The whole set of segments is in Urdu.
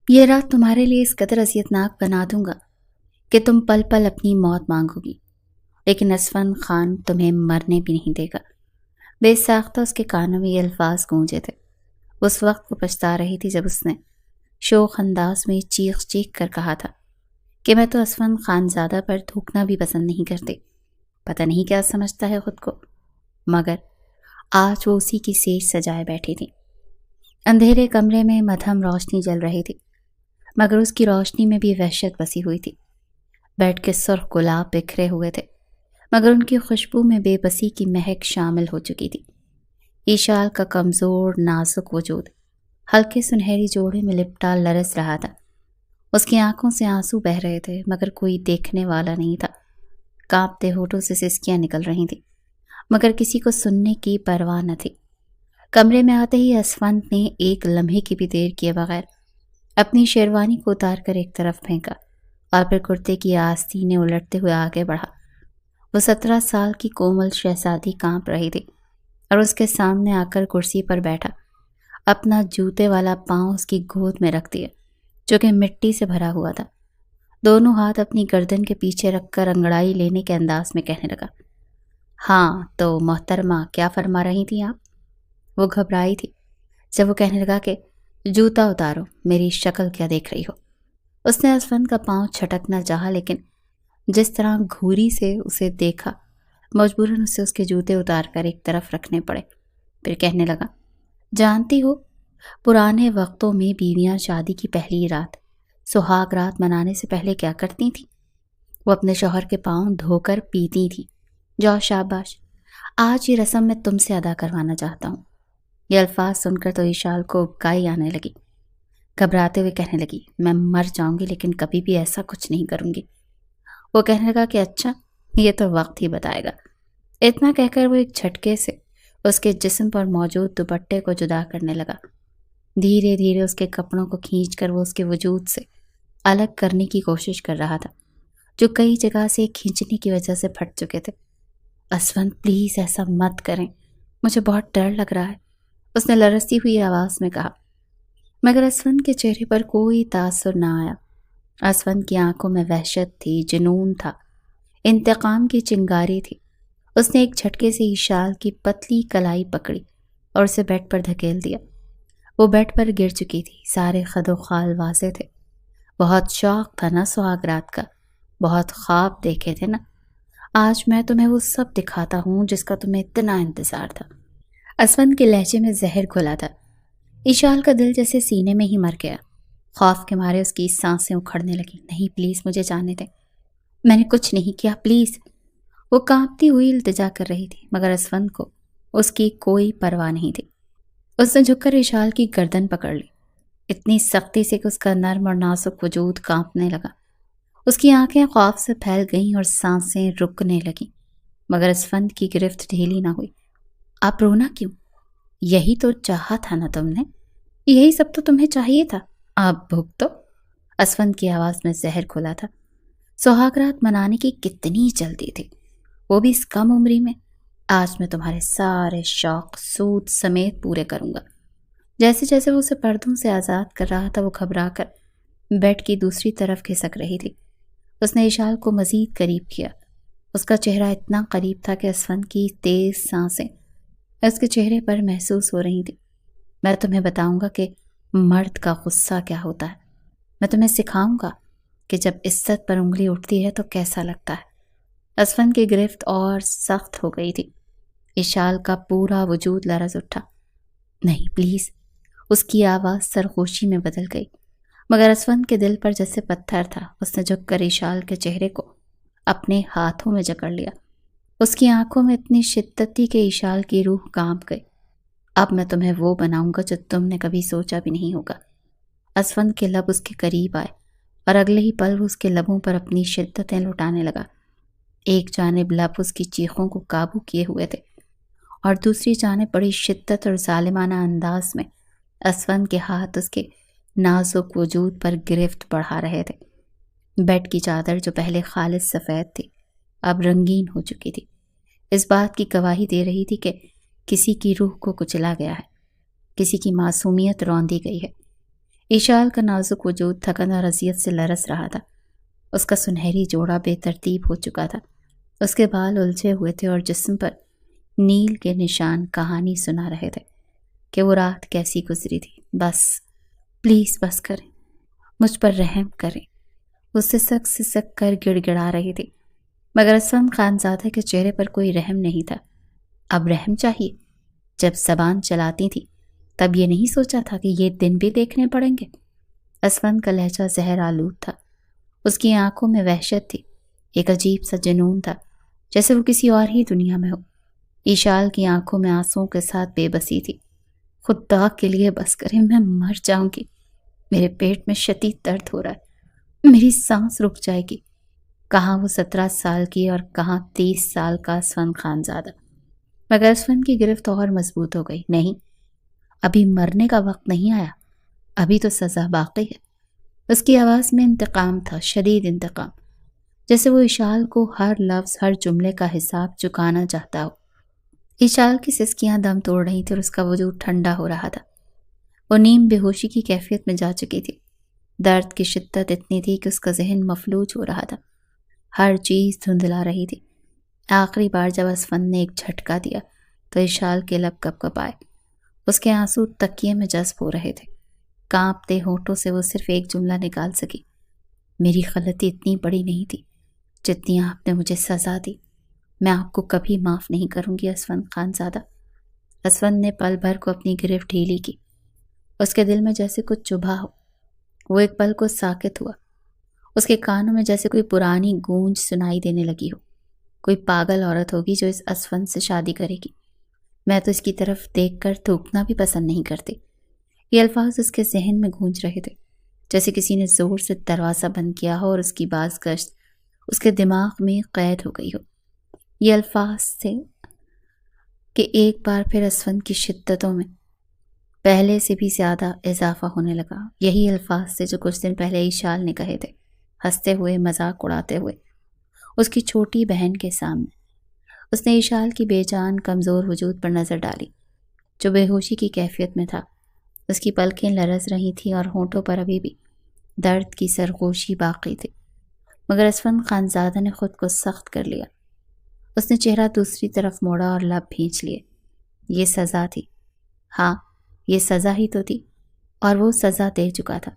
یہ رات تمہارے لیے اس قدر اذیتناک بنا دوں گا کہ تم پل پل اپنی موت مانگو گی، لیکن اسفند خان تمہیں مرنے بھی نہیں دے گا۔ بے ساختہ اس کے کانوں میں یہ الفاظ گونجے تھے۔ اس وقت وہ پچھتا رہی تھی جب اس نے شوخ انداز میں چیخ چیخ کر کہا تھا کہ میں تو اسفند خانزادہ پر تھوکنا بھی پسند نہیں کرتی۔ پتہ نہیں کیا سمجھتا ہے خود کو، مگر آج وہ اسی کی سیج سجائے بیٹھی تھی۔ اندھیرے کمرے میں مدھم روشنی جل رہی تھی، مگر اس کی روشنی میں بھی وحشت بسی ہوئی تھی۔ بیڈ کے سرخ گلاب بکھرے ہوئے تھے، مگر ان کی خوشبو میں بے بسی کی مہک شامل ہو چکی تھی۔ ایشال کا کمزور نازک وجود ہلکے سنہری جوڑے میں لپٹا لرز رہا تھا۔ اس کی آنکھوں سے آنسو بہہ رہے تھے، مگر کوئی دیکھنے والا نہیں تھا۔ کانپتے ہونٹوں سے سسکیاں نکل رہی تھیں، مگر کسی کو سننے کی پرواہ نہ تھی۔ کمرے میں آتے ہی اسفند نے ایک لمحے کی بھی دیر کیے بغیر اپنی شیروانی کو اتار کر ایک طرف پھینکا اور پھر کرتے کی آستینیں الٹتے ہوئے آگے بڑھا۔ وہ 17 سال کی کومل شہزادی کانپ رہی تھی اور اس کے سامنے آ کر کرسی پر بیٹھا اپنا جوتے والا پاؤں اس کی گود میں رکھ دیا جو کہ مٹی سے بھرا ہوا تھا۔ دونوں ہاتھ اپنی گردن کے پیچھے رکھ کر انگڑائی لینے کے انداز میں کہنے لگا، ہاں تو محترمہ کیا فرما رہی تھیں آپ؟ وہ گھبرائی تھی جب وہ کہنے لگا کہ جوتا اتارو، میری شکل کیا دیکھ رہی ہو۔ اس نے اسفند کا پاؤں چھٹکنا چاہا، لیکن جس طرح گھوری سے اسے دیکھا مجبوراً اسے اس کے جوتے اتار کر ایک طرف رکھنے پڑے۔ پھر کہنے لگا، جانتی ہو پرانے وقتوں میں بیویاں شادی کی پہلی رات سہاگ رات منانے سے پہلے کیا کرتی تھیں؟ وہ اپنے شوہر کے پاؤں دھو کر پیتی تھیں۔ جاؤ شاباش، آج یہ رسم میں تم سے ادا کروانا چاہتا ہوں۔ یہ الفاظ سن کر تو ایشال کو ابکائی آنے لگی۔ گھبراتے ہوئے کہنے لگی، میں مر جاؤں گی لیکن کبھی بھی ایسا کچھ نہیں کروں گی۔ وہ کہنے لگا کہ اچھا، یہ تو وقت ہی بتائے گا۔ اتنا کہہ کر وہ ایک جھٹکے سے اس کے جسم پر موجود دوپٹے کو جدا کرنے لگا۔ دھیرے دھیرے اس کے کپڑوں کو کھینچ کر وہ اس کے وجود سے الگ کرنے کی کوشش کر رہا تھا، جو کئی جگہ سے کھینچنے کی وجہ سے پھٹ چکے تھے۔ اسفند پلیز ایسا مت کریں، مجھے بہت ڈر لگ رہا ہے، اس نے لرزتی ہوئی آواز میں کہا۔ مگر اسفند کے چہرے پر کوئی تاثر نہ آیا۔ اسفند کی آنکھوں میں وحشت تھی، جنون تھا، انتقام کی چنگاری تھی۔ اس نے ایک جھٹکے سے ایشال کی پتلی کلائی پکڑی اور اسے بیڈ پر دھکیل دیا۔ وہ بیڈ پر گر چکی تھی، سارے خد و خال واضح تھے۔ بہت شوق تھا نا سہاگ رات کا، بہت خواب دیکھے تھے نا، آج میں تمہیں وہ سب دکھاتا ہوں جس کا تمہیں اتنا انتظار تھا۔ اسفند کے لہجے میں زہر گھولا تھا۔ ایشال کا دل جیسے سینے میں ہی مر گیا، خوف کے مارے اس کی سانسیں اکھڑنے لگیں۔ نہیں پلیز مجھے جانے دیں، میں نے کچھ نہیں کیا، پلیز۔ وہ کانپتی ہوئی التجا کر رہی تھی، مگر اسفند کو اس کی کوئی پرواہ نہیں تھی۔ اس نے جھک کر ایشال کی گردن پکڑ لی، اتنی سختی سے کہ اس کا نرم اور نازک وجود کانپنے لگا۔ اس کی آنکھیں خوف سے پھیل گئیں اور سانسیں رکنے لگیں، مگر اسفند کی گرفت ڈھیلی نہ ہوئی۔ آپ رونا کیوں؟ یہی تو چاہا تھا نا تم نے، یہی سب تو تمہیں چاہیے تھا، آپ بھگتو۔ اسفند کی آواز میں زہر کھلا تھا۔ سہاگ رات منانے کی کتنی جلدی تھی، وہ بھی اس کم عمری میں۔ آج میں تمہارے سارے شوق سود سمیت پورے کروں گا۔ جیسے جیسے وہ اسے پردوں سے آزاد کر رہا تھا، وہ گھبرا کر بیڈ کی دوسری طرف کھسک رہی تھی۔ اس نے ایشال کو مزید قریب کیا۔ اس کا چہرہ اتنا قریب تھا کہ اسفند کی تیز سانسیں اس کے چہرے پر محسوس ہو رہی تھی۔ میں تمہیں بتاؤں گا کہ مرد کا غصہ کیا ہوتا ہے، میں تمہیں سکھاؤں گا کہ جب عزت پر انگلی اٹھتی ہے تو کیسا لگتا ہے۔ اسفند کی گرفت اور سخت ہو گئی تھی۔ ایشال کا پورا وجود لرز اٹھا۔ نہیں پلیز، اس کی آواز سرخوشی میں بدل گئی، مگر اسفند کے دل پر جیسے پتھر تھا۔ اس نے جھک کر ایشال کے چہرے کو اپنے ہاتھوں میں جکڑ لیا۔ اس کی آنکھوں میں اتنی شدت تھی کہ ایشال کی روح کانپ گئی۔ اب میں تمہیں وہ بناؤں گا جو تم نے کبھی سوچا بھی نہیں ہوگا۔ اسفند کے لب اس کے قریب آئے اور اگلے ہی پل وہ اس کے لبوں پر اپنی شدتیں لٹانے لگا۔ ایک جانب لب اس کی چیخوں کو قابو کیے ہوئے تھے اور دوسری جانب بڑی شدت اور ظالمانہ انداز میں اسفند کے ہاتھ اس کے نازک وجود پر گرفت بڑھا رہے تھے۔ بیڈ کی چادر جو پہلے خالص سفید تھی اب رنگین ہو چکی تھی، اس بات کی گواہی دے رہی تھی کہ کسی کی روح کو کچلا گیا ہے، کسی کی معصومیت روندی گئی ہے۔ ایشال کا نازک وجود تھکن اور اذیت سے لرز رہا تھا۔ اس کا سنہری جوڑا بے ترتیب ہو چکا تھا، اس کے بال الجھے ہوئے تھے اور جسم پر نیل کے نشان کہانی سنا رہے تھے کہ وہ رات کیسی گزری تھی۔ بس پلیز بس کریں، مجھ پر رحم کریں، وہ سسک سسک کر گڑ گڑا رہی تھی، مگر اسفند خانزادہ کے چہرے پر کوئی رحم نہیں تھا۔ اب رحم چاہیے؟ جب زبان چلاتی تھی تب یہ نہیں سوچا تھا کہ یہ دن بھی دیکھنے پڑیں گے؟ اسفند کا لہجہ زہر آلود تھا، اس کی آنکھوں میں وحشت تھی، ایک عجیب سا جنون تھا، جیسے وہ کسی اور ہی دنیا میں ہو۔ ایشال کی آنکھوں میں آنسوؤں کے ساتھ بے بسی تھی۔ خدا کے لیے بس کریں، میں مر جاؤں گی، میرے پیٹ میں شدید درد ہو رہا ہے، میری سانس رک جائے گی۔ کہاں وہ 17 سال کی اور کہاں 30 سال کا اسفند خانزادہ؟ مگر اسفند کی گرفت اور مضبوط ہو گئی۔ نہیں، ابھی مرنے کا وقت نہیں آیا، ابھی تو سزا باقی ہے۔ اس کی آواز میں انتقام تھا، شدید انتقام، جیسے وہ ایشال کو ہر لفظ، ہر جملے کا حساب چکانا چاہتا ہو۔ ایشال کی سسکیاں دم توڑ رہی تھی اور اس کا وجود ٹھنڈا ہو رہا تھا۔ وہ نیم بے ہوشی کی کیفیت میں جا چکی تھی۔ درد کی شدت اتنی تھی کہ اس کا ذہن مفلوج ہو رہا تھا، ہر چیز دھندلا رہی تھی۔ آخری بار جب اسفند نے ایک جھٹکا دیا تو ایشال کے لب کپ کپائے، اس کے آنسو تکیے میں جذب ہو رہے تھے۔ کانپتے ہونٹوں سے وہ صرف ایک جملہ نکال سکی، میری غلطی اتنی بڑی نہیں تھی جتنی آپ نے مجھے سزا دی، میں آپ کو کبھی معاف نہیں کروں گی اسفند خانزادہ۔ اسفند نے پل بھر کو اپنی گرفت ڈھیلی کی، اس کے دل میں جیسے کچھ چبھا ہو۔ وہ ایک پل کو ساکت ہوا، اس کے کانوں میں جیسے کوئی پرانی گونج سنائی دینے لگی ہو، کوئی پاگل عورت ہوگی جو اس اسفند سے شادی کرے گی، میں تو اس کی طرف دیکھ کر تھوکنا بھی پسند نہیں کرتی۔ یہ الفاظ اس کے ذہن میں گونج رہے تھے، جیسے کسی نے زور سے دروازہ بند کیا ہو اور اس کی باز گشت اس کے دماغ میں قید ہو گئی ہو۔ یہ الفاظ تھے کہ ایک بار پھر اسفند کی شدتوں میں پہلے سے بھی زیادہ اضافہ ہونے لگا۔ یہی الفاظ تھے جو کچھ دن پہلے ایشال نے کہے تھے، ہنستے ہوئے، مذاق اڑاتے ہوئے، اس کی چھوٹی بہن کے سامنے۔ اس نے ایشال کی بے جان کمزور وجود پر نظر ڈالی جو بے ہوشی کی کیفیت میں تھا۔ اس کی پلکیں لرز رہی تھیں اور ہونٹوں پر ابھی بھی درد کی سرگوشی باقی تھی، مگر اسفند خانزادہ نے خود کو سخت کر لیا۔ اس نے چہرہ دوسری طرف موڑا اور لب بھینچ لیے۔ یہ سزا تھی، ہاں یہ سزا ہی تو تھی، اور وہ سزا دے چکا تھا۔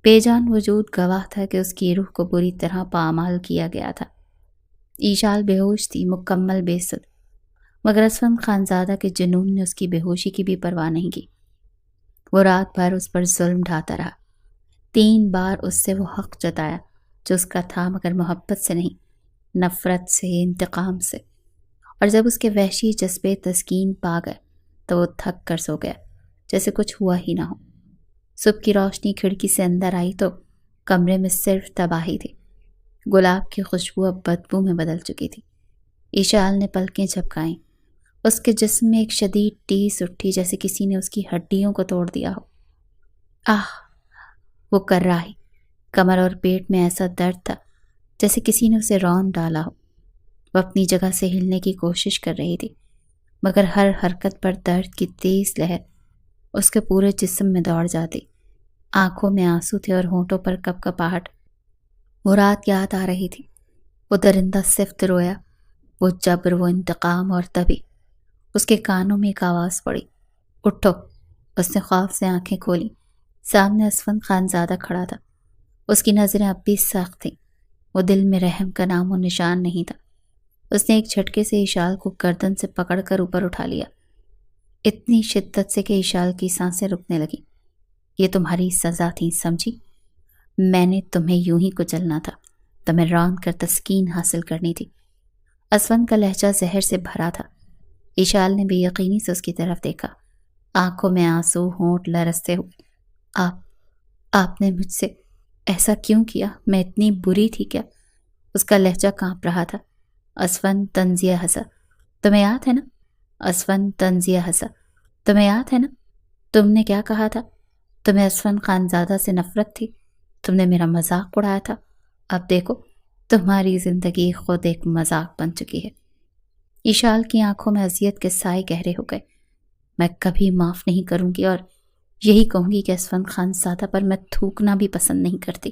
بے جان وجود گواہ تھا کہ اس کی روح کو بری طرح پامال کیا گیا تھا۔ ایشال بے ہوش تھی، مکمل بے سد، مگر اسفند خانزادہ کے جنون نے اس کی بے ہوشی کی بھی پرواہ نہیں کی۔ وہ رات بھر اس پر ظلم ڈھاتا رہا، 3 بار اس سے وہ حق جتایا جو اس کا تھا، مگر محبت سے نہیں، نفرت سے، انتقام سے۔ اور جب اس کے وحشی جذبے تسکین پا گئے تو وہ تھک کر سو گیا، جیسے کچھ ہوا ہی نہ ہو۔ صبح کی روشنی کھڑکی سے اندر آئی تو کمرے میں صرف تباہی تھی۔ گلاب کی خوشبو اب بدبو میں بدل چکی تھی۔ ایشال نے پلکیں جھپکائیں، اس کے جسم میں ایک شدید ٹیس اٹھی، جیسے کسی نے اس کی ہڈیوں کو توڑ دیا ہو۔ آہ! وہ کر رہی، کمر اور پیٹ میں ایسا درد تھا جیسے کسی نے اسے رون ڈالا ہو۔ وہ اپنی جگہ سے ہلنے کی کوشش کر رہی تھی، مگر ہر حرکت پر درد کی تیز لہر اس کے پورے جسم میں دوڑ جاتی۔ آنکھوں میں آنسو تھے اور ہونٹوں پر کپ کپاہٹ۔ وہ رات یاد آ رہی تھی، وہ درندہ صفت رویا، وہ جبر، وہ انتقام، اور تبھی اس کے کانوں میں ایک آواز پڑی، اٹھو۔ اس نے خوف سے آنکھیں کھولی، سامنے اسفند خانزادہ کھڑا تھا۔ اس کی نظریں اب بھی سخت تھیں، وہ دل میں رحم کا نام و نشان نہیں تھا۔ اس نے ایک جھٹکے سے ایشال کو گردن سے پکڑ کر اوپر اٹھا لیا، اتنی شدت سے کہ ایشال کی سانسیں رکنے لگیں۔ یہ تمہاری سزا تھی، سمجھی؟ میں نے تمہیں یوں ہی کچلنا تھا، تمہیں راند کر تسکین حاصل کرنی تھی۔ اسفند کا لہجہ زہر سے بھرا تھا۔ ایشال نے بے یقینی سے اس کی طرف دیکھا، آنکھوں میں آنسو، ہونٹ لرزتے ہوئے۔ آپ نے مجھ سے ایسا کیوں کیا؟ میں اتنی بری تھی کیا؟ اس کا لہجہ کانپ رہا تھا۔ اسفند طنزیہ ہنسا، تمہیں یاد ہے نا؟ اسفند طنزیہ ہنسا، تمہیں یاد ہے نا؟ تم نے کیا کہا تھا؟ تمہیں اسفند خانزادہ سے نفرت تھی، تم نے میرا مذاق اڑایا تھا، اب دیکھو تمہاری زندگی خود ایک مذاق بن چکی ہے۔ ایشال کی آنکھوں میں اذیت کے سائے گہرے ہو گئے۔ میں کبھی معاف نہیں کروں گی، اور یہی کہوں گی کہ اسفند خان زادہ پر میں تھوکنا بھی پسند نہیں کرتی،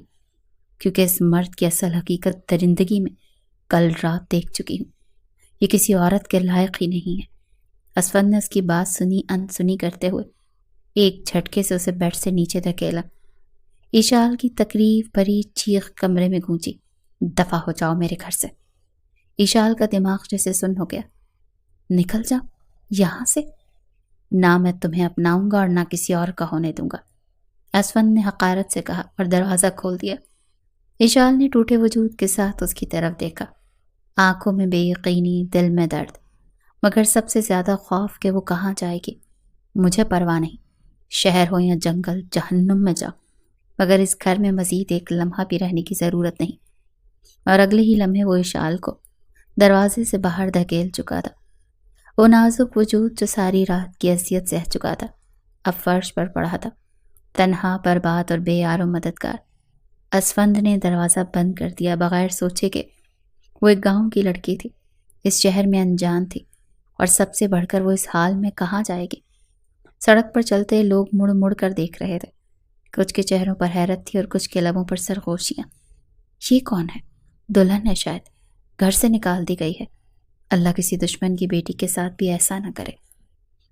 کیونکہ اس مرد کی اصل حقیقت درندگی میں کل رات دیکھ چکی ہوں۔ یہ کسی عورت کے لائق ہی نہیں ہے۔ اسفند نے اس کی بات سنی انسنی کرتے ہوئے ایک جھٹکے سے اسے بیڈ سے نیچے دھکیلا۔ ایشال کی تکلیف بھری چیخ کمرے میں گونجی، دفع ہو جاؤ میرے گھر سے۔ ایشال کا دماغ جیسے سن ہو گیا۔ نکل جاؤ یہاں سے؟ نہ میں تمہیں اپناؤں گا اور نہ کسی اور کا ہونے دوں گا، اسفند نے حقارت سے کہا اور دروازہ کھول دیا۔ ایشال نے ٹوٹے وجود کے ساتھ اس کی طرف دیکھا، آنکھوں میں بے یقینی، دل میں درد، مگر سب سے زیادہ خوف کہ وہ کہاں جائے گی۔ مجھے پرواہ نہیں، شہر ہو یا جنگل، جہنم میں جاؤ، مگر اس گھر میں مزید ایک لمحہ بھی رہنے کی ضرورت نہیں۔ اور اگلے ہی لمحے وہ ایشال کو دروازے سے باہر دھکیل چکا تھا۔ وہ نازک وجود جو ساری رات کی اذیت سہ چکا تھا اب فرش پر پڑا تھا، تنہا، برباد اور بے یار و مددگار۔ اسفند نے دروازہ بند کر دیا بغیر سوچے کہ وہ ایک گاؤں کی لڑکی تھی، اس شہر میں انجان تھی، اور سب سے بڑھ کر وہ اس حال میں کہاں جائے گی۔ سڑک پر چلتے لوگ مڑ مڑ کر دیکھ رہے تھے، کچھ کے چہروں پر حیرت تھی اور کچھ کے لبوں پر سرگوشیاں۔ یہ کون ہے؟ دلہن ہے شاید، گھر سے نکال دی گئی ہے۔ اللہ کسی دشمن کی بیٹی کے ساتھ بھی ایسا نہ کرے۔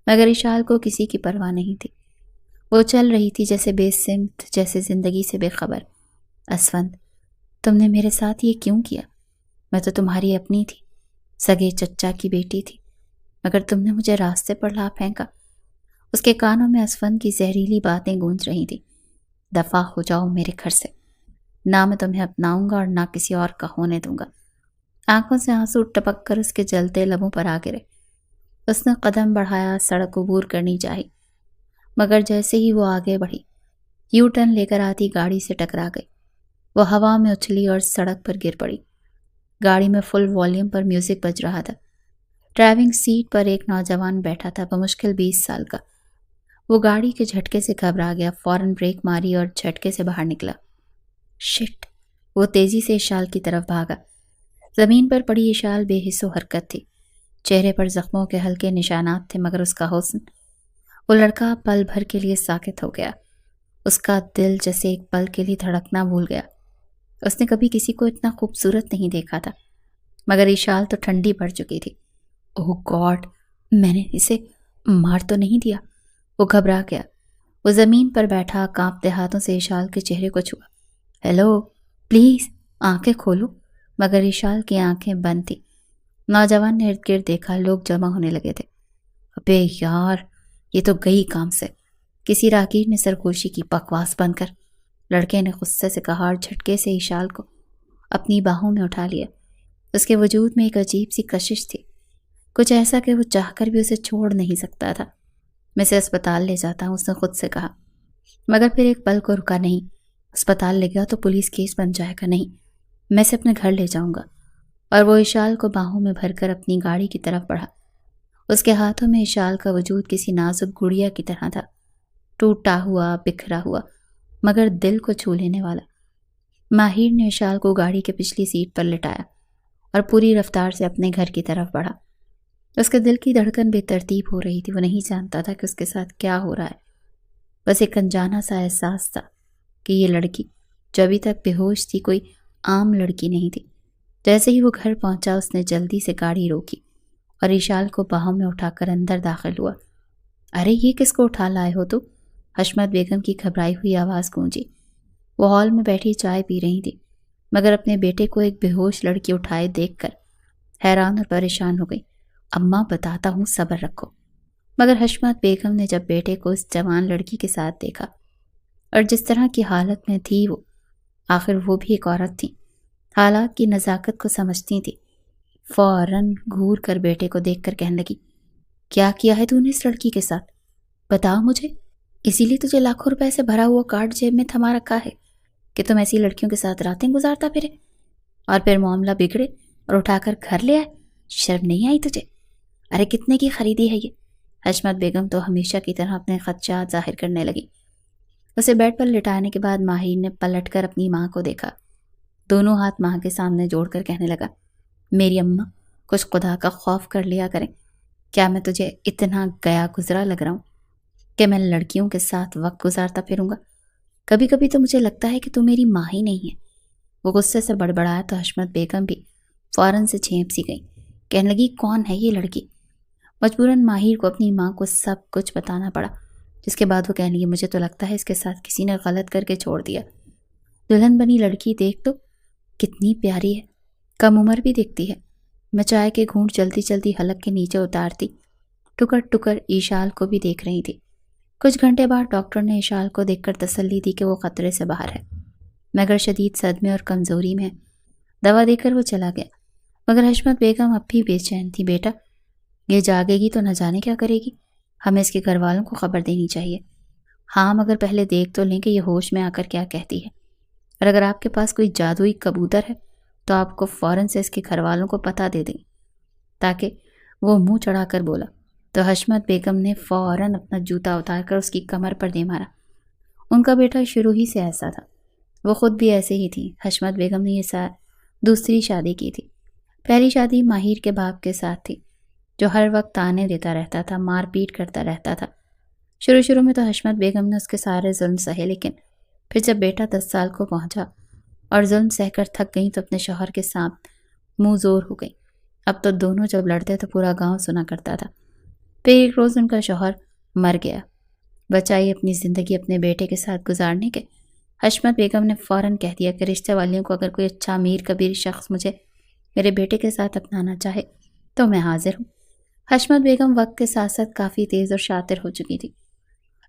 مگر ایشال کو کسی کی پرواہ نہیں تھی، وہ چل رہی تھی جیسے بے سمت، جیسے زندگی سے بے خبر۔ اسفند، تم نے میرے ساتھ یہ کیوں کیا؟ میں تو تمہاری اپنی تھی، سگے چچا کی بیٹی تھی، مگر تم نے مجھے راستے پر لا پھینکا۔ اس کے کانوں میں اسفند کی زہریلی باتیں گونج رہی تھیں، دفع ہو جاؤ میرے گھر سے، نہ میں تمہیں اپناؤں گا اور نہ کسی اور کا ہونے دوں گا۔ آنکھوں سے آنسو ٹپک کر اس کے جلتے لبوں پر آ گرے۔ اس نے قدم بڑھایا، سڑک عبور کرنی چاہی، مگر جیسے ہی وہ آگے بڑھی، یو ٹرن لے کر آتی گاڑی سے ٹکرا گئی۔ وہ ہوا میں اچھلی اور سڑک پر گر پڑی۔ گاڑی میں فل والیوم پر میوزک بج رہا تھا۔ ڈرائیونگ سیٹ پر ایک نوجوان بیٹھا تھا، بمشکل 20 سال کا۔ وہ گاڑی کے جھٹکے سے گھبرا گیا، فوراً بریک ماری اور جھٹکے سے باہر نکلا۔ شٹ! وہ تیزی سے ایشال کی طرف بھاگا۔ زمین پر پڑی ایشال بے حس و حرکت تھی، چہرے پر زخموں کے ہلکے نشانات تھے، مگر اس کا حسن۔ وہ لڑکا پل بھر کے لیے ساکت ہو گیا، اس کا دل جیسے ایک پل کے لیے دھڑکنا بھول گیا۔ اس نے کبھی کسی کو اتنا خوبصورت نہیں دیکھا تھا، مگر ایشال تو ٹھنڈی پڑ چکی تھی۔ اوہ گاڈ، میں نے اسے مار تو نہیں دیا؟ وہ گھبرا گیا۔ وہ زمین پر بیٹھا کانپتے ہاتھوں سے ایشال کے چہرے کو چھوا۔ ہیلو، پلیز آنکھیں کھولو، مگر ایشال کی آنکھیں بند تھی۔ نوجوان نے ارد گرد دیکھا، لوگ جمع ہونے لگے تھے۔ ابے یار، یہ تو گئی کام سے، کسی راہگیر نے سرگوشی کی۔ بکواس بند کر، لڑکے نے غصے سے کہا اور جھٹکے سے ایشال کو اپنی باہوں میں اٹھا لیا۔ اس کے وجود میں ایک عجیب سی کشش تھی، کچھ ایسا کہ وہ چاہ کر بھی اسے چھوڑ نہیں سکتا تھا۔ میں اسے اسپتال لے جاتا ہوں، اس نے خود سے کہا، مگر پھر ایک پل کو رکا نہیں۔ اسپتال لے گیا تو پولیس کیس بن جائے گا، نہیں، میں اسے اپنے گھر لے جاؤں گا۔ اور وہ ایشال کو باہوں میں بھر کر اپنی گاڑی کی طرف بڑھا۔ اس کے ہاتھوں میں ایشال کا وجود کسی نازک گڑیا کی طرح تھا، ٹوٹا ہوا، بکھرا ہوا، مگر دل کو چھو لینے والا۔ ماہر نے ایشال کو گاڑی کے پچھلی سیٹ پر لٹایا اور پوری رفتار سے اپنے گھر کی طرف بڑھا۔ اس کے دل کی دھڑکن بے ترتیب ہو رہی تھی، وہ نہیں جانتا تھا کہ اس کے ساتھ کیا ہو رہا ہے۔ بس ایک انجانا سا احساس تھا کہ یہ لڑکی جو ابھی تک بے ہوش تھی کوئی عام لڑکی نہیں تھی۔ جیسے ہی وہ گھر پہنچا، اس نے جلدی سے گاڑی روکی اور ایشال کو باہوں میں اٹھا کر اندر داخل ہوا۔ ارے یہ کس کو اٹھا لائے ہو تو؟ حشمت بیگم کی گھبرائی ہوئی آواز گونجی۔ وہ ہال میں بیٹھی چائے پی رہی تھی، مگر اپنے بیٹے کو ایک بے ہوش لڑکی اٹھائے دیکھ کر حیران اور پریشان ہو گئی۔ اماں بتاتا ہوں، صبر رکھو۔ مگر حشمت بیگم نے جب بیٹے کو اس جوان لڑکی کے ساتھ دیکھا اور جس طرح کی حالت میں تھی وہ، آخر وہ بھی ایک عورت تھی، حالات کی نزاکت کو سمجھتی تھی، فوراً گھور کر بیٹے کو دیکھ کر کہنے لگی، کیا کیا ہے تو نے اس لڑکی کے ساتھ؟ بتاؤ مجھے، اسی لیے تجھے لاکھوں روپے سے بھرا ہوا کارڈ جیب میں تھما رکھا ہے کہ تم ایسی لڑکیوں کے ساتھ راتیں گزارتا پھرے اور پھر معاملہ بگڑے اور اٹھا کر گھر لے آئے؟ شرم نہیں آئی تجھے؟ ارے کتنے کی خریدی ہے یہ؟ حشمت بیگم تو ہمیشہ کی طرح اپنے خدشات ظاہر کرنے لگی۔ اسے بیڈ پر لٹانے کے بعد ماہر نے پلٹ کر اپنی ماں کو دیکھا، دونوں ہاتھ ماں کے سامنے جوڑ کر کہنے لگا، میری اماں، کچھ خدا کا خوف کر لیا کریں، کیا میں تجھے اتنا گیا گزرا لگ رہا ہوں؟ کہ میں لڑکیوں کے ساتھ وقت گزارتا پھروں گا؟ کبھی کبھی تو مجھے لگتا ہے کہ تو میری ماں ہی نہیں ہے۔ وہ غصے سے بڑبڑایا تو حشمت بیگم بھی فوراً سے چینپ سی گئی، کہنے لگی کون ہے یہ لڑکی؟ مجبوراً ماہر کو اپنی ماں کو سب کچھ بتانا پڑا، جس کے بعد وہ کہنے لگی مجھے تو لگتا ہے اس کے ساتھ کسی نے غلط کر کے چھوڑ دیا۔ دلہن بنی لڑکی دیکھ تو کتنی پیاری ہے، کم عمر بھی دکھتی ہے۔ میں چائے کے گھونٹ جلدی جلدی حلق کے نیچے اتارتی ٹکر ٹکر ایشال کو بھی دیکھ رہی تھی۔ کچھ گھنٹے بعد ڈاکٹر نے ایشال کو دیکھ کر تسلی دی کہ وہ خطرے سے باہر ہے، مگر شدید صدمے اور کمزوری میں ہے۔ دوا دے کر وہ چلا گیا، مگر حشمت بیگم اب بھی بے چین تھی۔ بیٹا یہ جاگے گی تو نہ جانے کیا کرے گی، ہمیں اس کے گھر والوں کو خبر دینی چاہیے۔ ہاں مگر پہلے دیکھ تو لیں کہ یہ ہوش میں آ کر کیا کہتی ہے، اور اگر آپ کے پاس کوئی جادوئی کبوتر ہے تو آپ کو فوراً سے اس کے گھر والوں کو پتہ دے دیں تاکہ وہ منہ چڑھا کر بولا تو حشمت بیگم نے فوراً اپنا جوتا اتار کر اس کی کمر پر دے مارا۔ ان کا بیٹا شروع ہی سے ایسا تھا، وہ خود بھی ایسے ہی تھی۔ حشمت بیگم نے یہ دوسری شادی کی تھی۔ پہلی شادی ماہر کے باپ کے ساتھ تھی، جو ہر وقت تانے دیتا رہتا تھا، مار پیٹ کرتا رہتا تھا۔ شروع میں تو حشمت بیگم نے اس کے سارے ظلم سہے، لیکن پھر جب بیٹا 10 سال کو پہنچا اور ظلم سہ کر تھک گئی تو اپنے شوہر کے ساتھ منہ زور ہو گئی۔ اب تو دونوں جب لڑتے تو پورا گاؤں سنا کرتا تھا۔ پھر ایک روز ان کا شوہر مر گیا، بچائی اپنی زندگی اپنے بیٹے کے ساتھ گزارنے کے۔ حشمت بیگم نے فوراً کہہ دیا کہ رشتہ والیوں کو اگر کوئی اچھا امیر کبیر شخص مجھے میرے بیٹے کے ساتھ اپنانا چاہے تو میں حاضر ہوں۔ حشمت بیگم وقت کے ساتھ ساتھ کافی تیز اور شاطر ہو چکی تھی،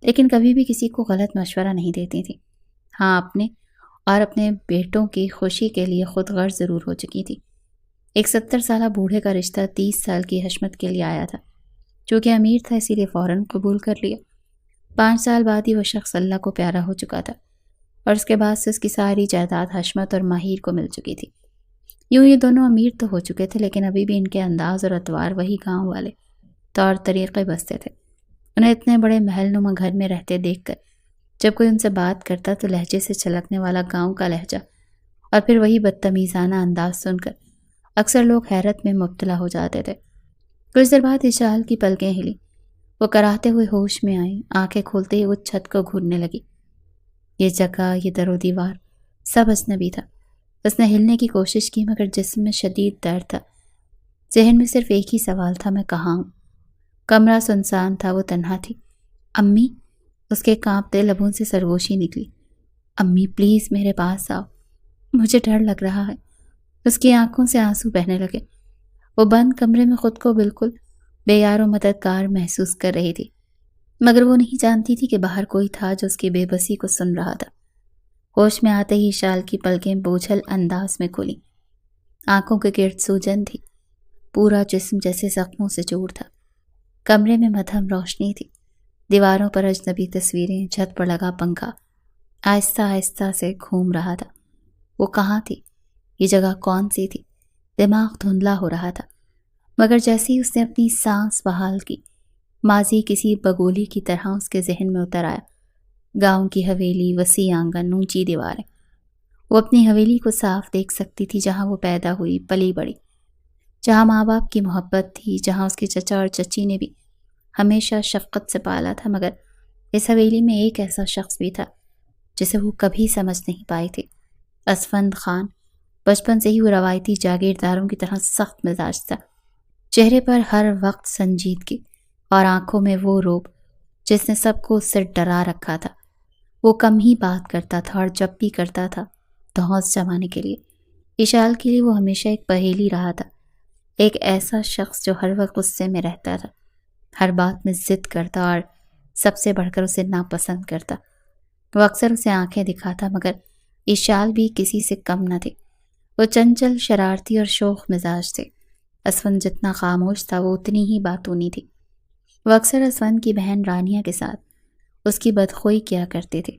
لیکن کبھی بھی کسی کو غلط مشورہ نہیں دیتی تھی۔ ہاں اپنے اور اپنے بیٹوں کی خوشی کے لیے خود غرض ضرور ہو چکی تھی۔ ایک 70 سالہ بوڑھے کا رشتہ 30 سال کی حشمت کے لیے آیا تھا، چونکہ امیر تھا اسی لیے فوراً قبول کر لیا۔ 5 سال بعد ہی وہ شخص اللہ کو پیارا ہو چکا تھا، اور اس کے بعد سے اس کی ساری جائیداد حشمت اور ماہر کو مل چکی تھی۔ یوں یہ دونوں امیر تو ہو چکے تھے، لیکن ابھی بھی ان کے انداز اور اطوار وہی گاؤں والے طور طریقے بستے تھے۔ انہیں اتنے بڑے محل نما گھر میں رہتے دیکھ کر جب کوئی ان سے بات کرتا تو لہجے سے چھلکنے والا گاؤں کا لہجہ اور پھر وہی بدتمیزانہ انداز سن کر اکثر لوگ حیرت میں مبتلا ہو جاتے تھے۔ کچھ دیر بعد اشال کی پلکیں ہلی، وہ کراہتے ہوئے ہوش میں آئی۔ آنکھیں کھولتے ہی وہ چھت کو گھورنے لگی۔ یہ جگہ، یہ در و دیوار سب اجنبی تھا۔ اس نے ہلنے کی کوشش کی مگر جسم میں شدید درد تھا۔ ذہن میں صرف ایک ہی سوال تھا، میں کہاں ہوں؟ کمرہ سنسان تھا، وہ تنہا تھی۔ امی، اس کے کانپتے لبوں سے سرگوشی نکلی۔ امی پلیز میرے پاس آؤ، مجھے ڈر لگ رہا ہے۔ اس کی آنکھوں سے آنسو بہنے لگے۔ وہ بند کمرے میں خود کو بالکل بے یار و مددگار محسوس کر رہی تھی، مگر وہ نہیں جانتی تھی کہ باہر کوئی تھا جو اس کی بے بسی کو سن رہا تھا۔ ہوش میں آتے ہی اشال کی پلکیں بوجھل انداز میں کھلیں، آنکھوں کے گرد سوجن تھی، پورا جسم جیسے زخموں سے چور تھا۔ کمرے میں مدھم روشنی تھی، دیواروں پر اجنبی تصویریں، چھت پر لگا پنکھا آہستہ آہستہ سے گھوم رہا تھا۔ وہ کہاں تھی؟ یہ جگہ کون سی تھی؟ دماغ دھندلا ہو رہا تھا، مگر جیسے ہی اس نے اپنی سانس بحال کی، ماضی کسی بگولی کی طرح اس کے ذہن میں اتر آیا۔ گاؤں کی حویلی، وسیع آنگن، اونچی دیواریں۔ وہ اپنی حویلی کو صاف دیکھ سکتی تھی، جہاں وہ پیدا ہوئی، پلی بڑی، جہاں ماں باپ کی محبت تھی، جہاں اس کے چچا اور چچی نے بھی ہمیشہ شفقت سے پالا تھا۔ مگر اس حویلی میں ایک ایسا شخص بھی تھا جسے وہ کبھی سمجھ نہیں پائی تھی، اسفند خان۔ بچپن سے ہی وہ روایتی جاگیرداروں کی طرح سخت مزاج تھا، چہرے پر ہر وقت سنجیدگی اور آنکھوں میں وہ روب جس نے سب کو اس سے ڈرا رکھا تھا۔ وہ کم ہی بات کرتا تھا اور جب بھی کرتا تھا تو حوص جمانے کے لیے۔ اشال کے لیے وہ ہمیشہ ایک پہیلی رہا تھا، ایک ایسا شخص جو ہر وقت غصے میں رہتا تھا، ہر بات میں ضد کرتا اور سب سے بڑھ کر اسے ناپسند کرتا۔ وہ اکثر اسے آنکھیں دکھاتا، مگر اشال بھی کسی سے کم نہ تھے۔ وہ چنچل، شرارتی اور شوخ مزاج تھے۔ اسفند جتنا خاموش تھا وہ اتنی ہی باتونی تھی۔ وہ اکثر اسفند کی بہن رانیہ کے ساتھ اس کی بدخوئی کیا کرتے تھے۔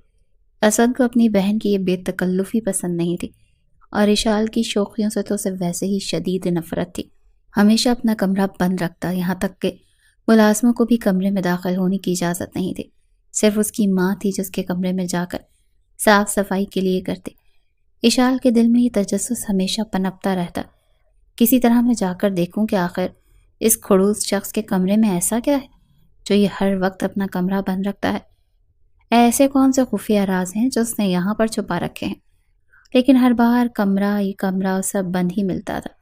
اسفند کو اپنی بہن کی یہ بے تکلفی پسند نہیں تھی، اور اشال کی شوخیوں سے تو اسے ویسے ہی شدید نفرت تھی۔ ہمیشہ اپنا کمرہ بند رکھتا، یہاں تک کہ ملازموں کو بھی کمرے میں داخل ہونے کی اجازت نہیں تھی۔ صرف اس کی ماں تھی جس کے کمرے میں جا کر صاف صفائی کے لیے کرتے۔ اشال کے دل میں یہ تجسس ہمیشہ پنپتا رہتا، کسی طرح میں جا کر دیکھوں کہ آخر اس کھڑوس شخص کے کمرے میں ایسا کیا ہے جو یہ ہر وقت اپنا کمرہ بند رکھتا ہے؟ ایسے کون سے خفیہ راز ہیں جو اس نے یہاں پر چھپا رکھے ہیں؟ لیکن ہر بار یہ کمرہ سب بند ہی ملتا تھا۔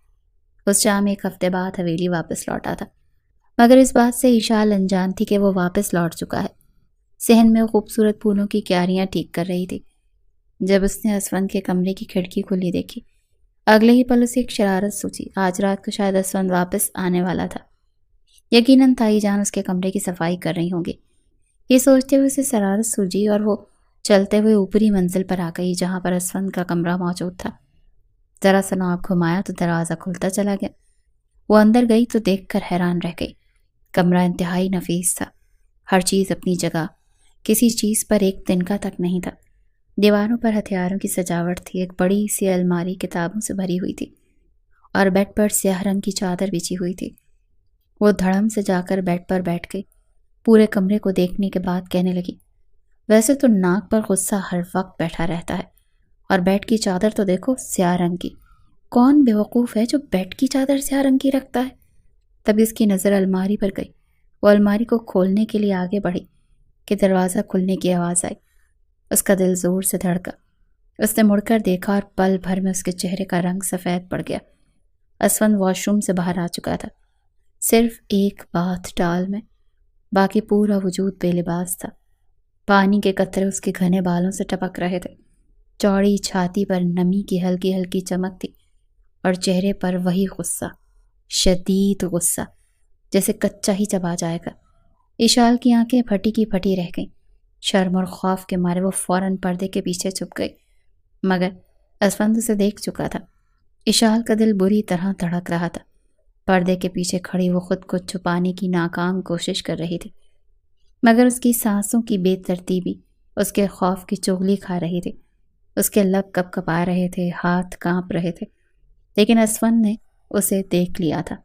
اس شام ایک ہفتے بعد حویلی واپس لوٹا تھا، مگر اس بات سے ایشال انجان تھی کہ وہ واپس لوٹ چکا ہے۔ صحن میں خوبصورت پھولوں کی کیاریاں ٹھیک کر رہی تھی جب اس نے اسفند کے کمرے کی کھڑکی کھلی دیکھی۔ اگلے ہی پل اسے ایک شرارت سوچی۔ آج رات کو شاید اسفند واپس آنے والا تھا۔ یقیناً تائی جان اس کے کمرے کی صفائی کر رہی ہوں گی۔ یہ سوچتے ہوئے اسے شرارت سوجی اور وہ چلتے ہوئے اوپری منزل پر آ گئی جہاں پر اسفند کا کمرہ موجود تھا۔ ذرا سا نواب گھمایا تو دروازہ کھلتا چلا گیا۔ وہ اندر گئی تو دیکھ کر حیران رہ گئی۔ کمرہ انتہائی نفیس تھا، ہر چیز اپنی جگہ، کسی چیز پر ایک تنکا تک نہیں تھا۔ دیواروں پر ہتھیاروں کی سجاوٹ تھی، ایک بڑی سی الماری کتابوں سے بھری ہوئی تھی اور بیڈ پر سیاہ رنگ کی چادر بچھی ہوئی تھی۔ وہ دھڑم سے جا کر بیڈ پر بیٹھ گئی۔ پورے کمرے کو دیکھنے کے بعد کہنے لگی، ویسے تو ناک پر غصہ ہر وقت بیٹھا رہتا ہے، اور بیڈ کی چادر تو دیکھو سیاہ رنگ کی۔ کون بیوقوف ہے جو بیڈ کی چادر سیاہ رنگ کی رکھتا ہے؟ تب اس کی نظر الماری پر گئی۔ وہ الماری کو کھولنے کے لیے آگے بڑھی کہ دروازہ کھلنے کی آواز آئی۔ اس کا دل زور سے دھڑکا۔ اس نے مڑ کر دیکھا اور پل بھر میں اس کے چہرے کا رنگ سفید پڑ گیا۔ اسفند واش روم سے باہر آ چکا تھا، صرف ایک باتھ ٹال میں، باقی پورا وجود بے لباس تھا۔ پانی کے قطرے اس کے گھنے بالوں سے ٹپک رہے تھے۔ چوڑی چھاتی پر نمی کی ہلکی ہلکی چمک تھی اور چہرے پر وہی غصہ، شدید غصہ، جیسے کچا ہی چبا جائے گا۔ ایشال کی آنکھیں پھٹی کی پھٹی رہ گئیں۔ شرم اور خوف کے مارے وہ فوراً پردے کے پیچھے چھپ گئی، مگر اسفند اسے دیکھ چکا تھا۔ ایشال کا دل بری طرح دھڑک رہا تھا۔ پردے کے پیچھے کھڑی وہ خود کو چھپانے کی ناکام کوشش کر رہی تھی، مگر اس کی سانسوں کی بے ترتیبی اس کے خوف کی چغلی کھا رہی تھی۔ اس کے لب کپ کپا رہے تھے، ہاتھ کانپ رہے تھے، لیکن اسفند نے اسے دیکھ لیا تھا۔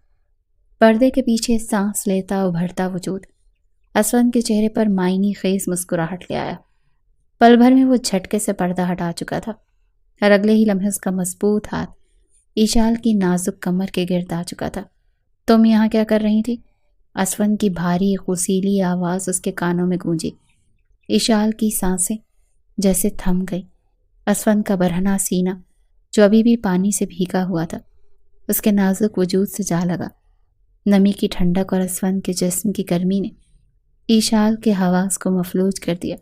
پردے کے پیچھے سانس لیتا ابھرتا وجود اسفند کے چہرے پر معنی خیز مسکراہٹ لے آیا۔ پل بھر میں وہ جھٹکے سے پردہ ہٹا چکا تھا اور اگلے ہی لمحے اس کا مضبوط ہاتھ ایشال کی نازک کمر کے گرد آ چکا تھا۔ تم یہاں کیا کر رہی تھی؟ اسفند کی بھاری غسیلی آواز اس کے کانوں میں گونجی۔ ایشال کی سانسیں جیسے تھم گئی۔ اسفند کا برہنہ سینہ جو ابھی بھی پانی سے بھیگا ہوا تھا اس کے نازک وجود سے جا لگا۔ نمی کی ٹھنڈک اور اسفند کے جسم کی گرمی نے ایشال کے حواس کو مفلوج کر دیا۔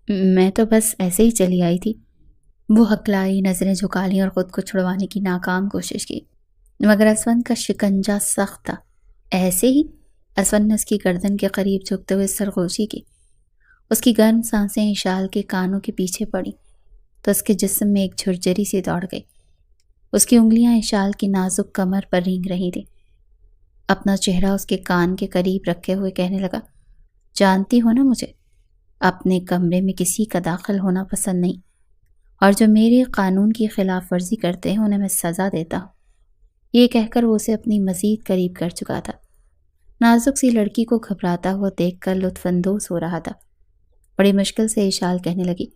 میں تو بس ایسے ہی چلی آئی تھی۔ وہ ہکلائی، نظریں جھکا لیں اور خود کو چھڑوانے کی ناکام کوشش کی، مگر اسفند کا شکنجہ سخت تھا۔ ایسے ہی؟ اسفند نے اس کی گردن کے قریب جھکتے ہوئے سرگوشی کی۔ اس کی گرم سانسیں ایشال کے کانوں کے پیچھے پڑی تو اس کے جسم میں ایک جھرجری سی دوڑ گئی۔ اس کی انگلیاں ایشال کی نازک کمر پر رینگ رہی تھیں۔ اپنا چہرہ اس کے کان کے قریب رکھے ہوئے کہنے لگا، جانتی ہو نا مجھے، اپنے کمرے میں کسی کا داخل ہونا پسند نہیں، اور جو میرے قانون کی خلاف ورزی کرتے ہیں انہیں میں سزا دیتا ہوں۔ یہ کہہ کر وہ اسے اپنی مزید قریب کر چکا تھا۔ نازک سی لڑکی کو گھبراتا ہوا دیکھ کر لطف اندوز ہو رہا تھا۔ بڑی مشکل سے ایشال کہنے لگی،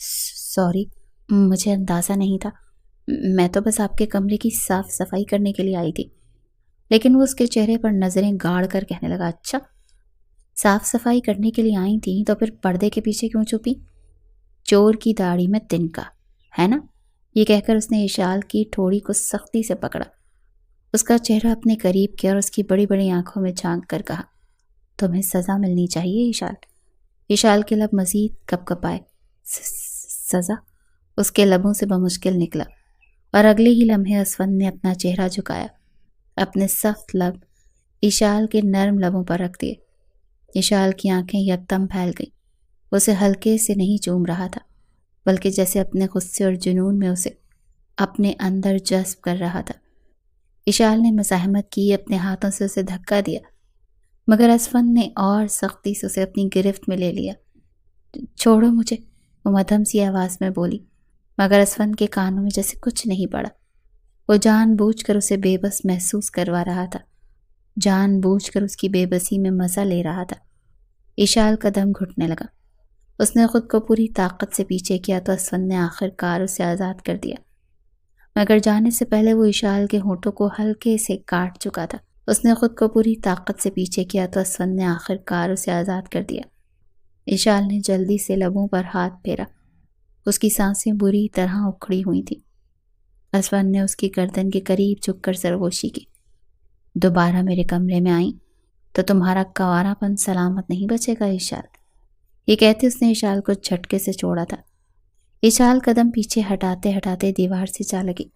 سوری، مجھے اندازہ نہیں تھا، میں تو بس آپ کے کمرے کی صاف صفائی کرنے کے لیے آئی تھی۔ لیکن وہ اس کے چہرے پر نظریں گاڑ کر کہنے لگا، اچھا، صاف صفائی کرنے کے لیے آئی تھیں تو پھر پردے کے پیچھے کیوں چھپی؟ چور کی داڑھی میں تنکا، ہے نا؟ یہ کہہ کر اس نے ایشال کی ٹھوڑی کو سختی سے پکڑا، اس کا چہرہ اپنے قریب کیا اور اس کی بڑی بڑی آنکھوں میں جھانک کر کہا، تمہیں سزا ملنی چاہیے ایشال۔ ایشال کے لب مزید کپ کپائے۔ سزا؟ اس کے لبوں سے بمشکل نکلا، اور اگلے ہی لمحے اسفند نے اپنا چہرہ جھکایا، اپنے سخت لب ایشال کے نرم لبوں پر رکھ دیے۔ ایشال کی آنکھیں یکدم پھیل گئیں۔ اسے ہلکے سے نہیں چوم رہا تھا، بلکہ جیسے اپنے غصے اور جنون میں اسے اپنے اندر جذب کر رہا تھا۔ ایشال نے مزاحمت کی، اپنے ہاتھوں سے اسے دھکا دیا، مگر اسفند نے اور سختی سے اسے اپنی گرفت میں لے لیا۔ چھوڑو مجھے، وہ مدھم سی آواز میں بولی، مگر اسفند کے کانوں میں جیسے کچھ نہیں پڑا۔ وہ جان بوجھ کر اسے بے بس محسوس کروا رہا تھا، جان بوجھ کر اس کی بے بسی میں مزہ لے رہا تھا۔ ایشال کا دم گھٹنے لگا۔ اس نے خود کو پوری طاقت سے پیچھے کیا تو اسفند نے آخر کار اسے آزاد کر دیا، مگر جانے سے پہلے وہ ایشال کے ہونٹوں کو ہلکے سے کاٹ چکا تھا۔ اس نے خود کو پوری طاقت سے پیچھے کیا تو اسفند نے آخر کار اسے آزاد کر دیا۔ اشال نے جلدی سے لبوں پر ہاتھ پھیرا۔ اس کی سانسیں بری طرح اکھڑی ہوئی تھیں۔ اسفند نے اس کی گردن کے قریب جھک کر سرگوشی کی۔ دوبارہ میرے کمرے میں آئیں تو تمہارا کنوارا پن سلامت نہیں بچے گا اشال۔ یہ کہتے اس نے اشال کو جھٹکے سے چھوڑا تھا۔ اشال قدم پیچھے ہٹاتے ہٹاتے دیوار سے جا لگی۔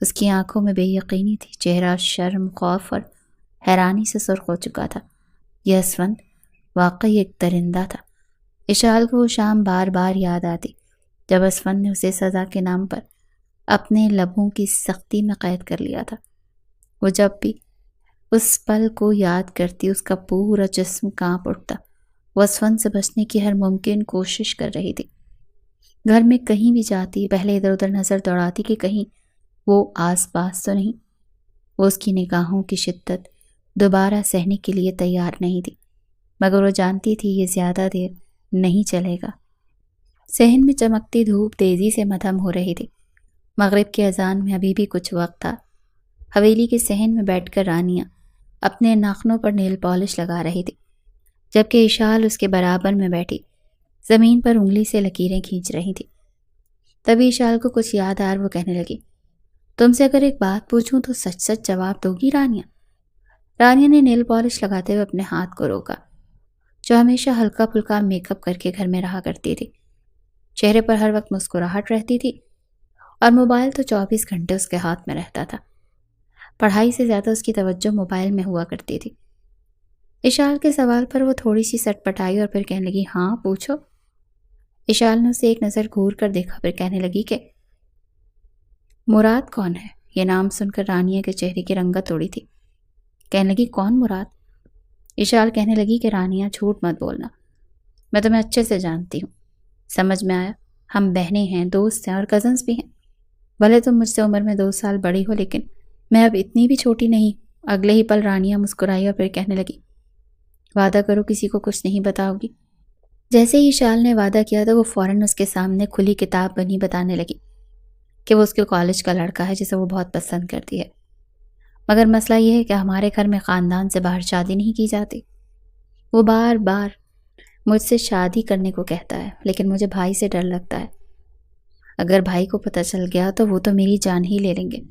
اس کی آنکھوں میں بے یقینی تھی، چہرہ شرم، خوف اور حیرانی سے سرخ ہو چکا تھا۔ یہ اسفند واقعی ایک درندہ تھا۔ اشال کو وہ شام بار بار یاد آتی جب اسفند نے اسے سزا کے نام پر اپنے لبوں کی سختی میں قید کر لیا تھا۔ وہ جب بھی اس پل کو یاد کرتی اس کا پورا جسم کانپ اٹھتا۔ وہ اسفند سے بچنے کی ہر ممکن کوشش کر رہی تھی۔ گھر میں کہیں بھی جاتی پہلے ادھر ادھر نظر دوڑاتی کہ کہیں وہ آس پاس تو نہیں۔ وہ اس کی نگاہوں کی شدت دوبارہ سہنے کے لیے تیار نہیں تھی، مگر وہ جانتی تھی یہ زیادہ دیر نہیں چلے گا۔ صحن میں چمکتی دھوپ تیزی سے مدھم ہو رہی تھی۔ مغرب کی اذان میں ابھی بھی کچھ وقت تھا۔ حویلی کے صحن میں بیٹھ کر رانیہ اپنے ناخنوں پر نیل پالش لگا رہی تھی، جبکہ اشال اس کے برابر میں بیٹھی زمین پر انگلی سے لکیریں کھینچ رہی تھی۔ تبھی اشال کو کچھ یاد آر وہ کہنے لگی، تم سے اگر ایک بات پوچھوں تو سچ سچ جواب دو گی رانیہ؟ رانیہ نے نیل پالش لگاتے ہوئے اپنے ہاتھ کو روکا، جو ہمیشہ ہلکا پھلکا میک اپ کر کے گھر میں رہا کرتی تھی۔ چہرے پر ہر وقت مسکراہٹ رہتی تھی اور موبائل تو 24 گھنٹے اس کے ہاتھ میں رہتا تھا۔ پڑھائی سے زیادہ اس کی توجہ موبائل میں ہوا کرتی تھی۔ اشال کے سوال پر وہ تھوڑی سی سٹ پٹائی اور پھر کہنے لگی، ہاں پوچھو۔ اشال نے اسے ایک نظر گھور کر دیکھا، پھر کہنے لگی کہ مراد کون ہے؟ یہ نام سن کر رانیہ کے چہرے کی رنگت توڑی تھی۔ کہنے لگی، کون مراد؟ اشال کہنے لگی کہ رانیہ جھوٹ مت بولنا، میں تمہیں اچھے سے جانتی ہوں، سمجھ میں آیا، ہم بہنیں ہیں، دوست ہیں اور کزنز بھی ہیں۔ بھلے تم مجھ سے عمر میں 2 سال بڑی ہو لیکن میں اب اتنی بھی چھوٹی نہیں۔ اگلے ہی پل رانیہ مسکرائی اور پھر کہنے لگی، وعدہ کرو کسی کو کچھ نہیں بتاؤ گی؟ جیسے ہی اشال نے وعدہ کیا تو وہ فوراً اس کے سامنے کھلی کتاب بنی بتانے لگی کہ وہ اس کے کالج کا لڑکا ہے جسے وہ بہت پسند کرتی ہے، مگر مسئلہ یہ ہے کہ ہمارے گھر میں خاندان سے باہر شادی نہیں کی جاتی۔ وہ بار بار مجھ سے شادی کرنے کو کہتا ہے لیکن مجھے بھائی سے ڈر لگتا ہے، اگر بھائی کو پتہ چل گیا تو وہ تو میری جان ہی لے لیں گے۔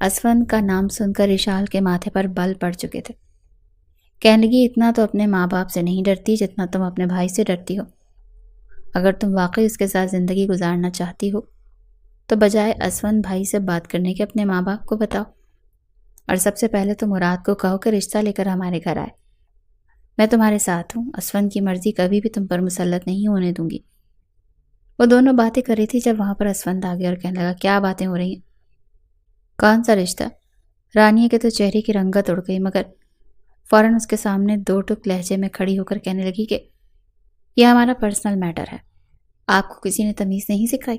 اسفند کا نام سن کر اشال کے ماتھے پر بل پڑ چکے تھے۔ کہنے لگی، اتنا تو اپنے ماں باپ سے نہیں ڈرتی جتنا تم اپنے بھائی سے ڈرتی ہو۔ اگر تم واقعی اس کے ساتھ زندگی گزارنا چاہتی ہو تو بجائے اسفند بھائی سے بات کرنے کے اپنے ماں باپ کو بتاؤ، اور سب سے پہلے تو مراد کو کہو کہ رشتہ لے کر ہمارے گھر آئے۔ میں تمہارے ساتھ ہوں، اسفند کی مرضی کبھی بھی تم پر مسلط نہیں ہونے دوں گی۔ وہ دونوں باتیں کر رہی تھی جب وہاں پر اسفند آ گیا اور کہنے لگا، کیا باتیں ہو رہی ہیں؟ کون سا رشتہ؟ رانیہ کے تو چہرے کی رنگت اڑ گئی، مگر فوراً اس کے سامنے 2 ٹک لہجے میں کھڑی ہو کر کہنے لگی کہ یہ ہمارا پرسنل میٹر ہے۔ آپ کو کسی نے تمیز نہیں سکھائی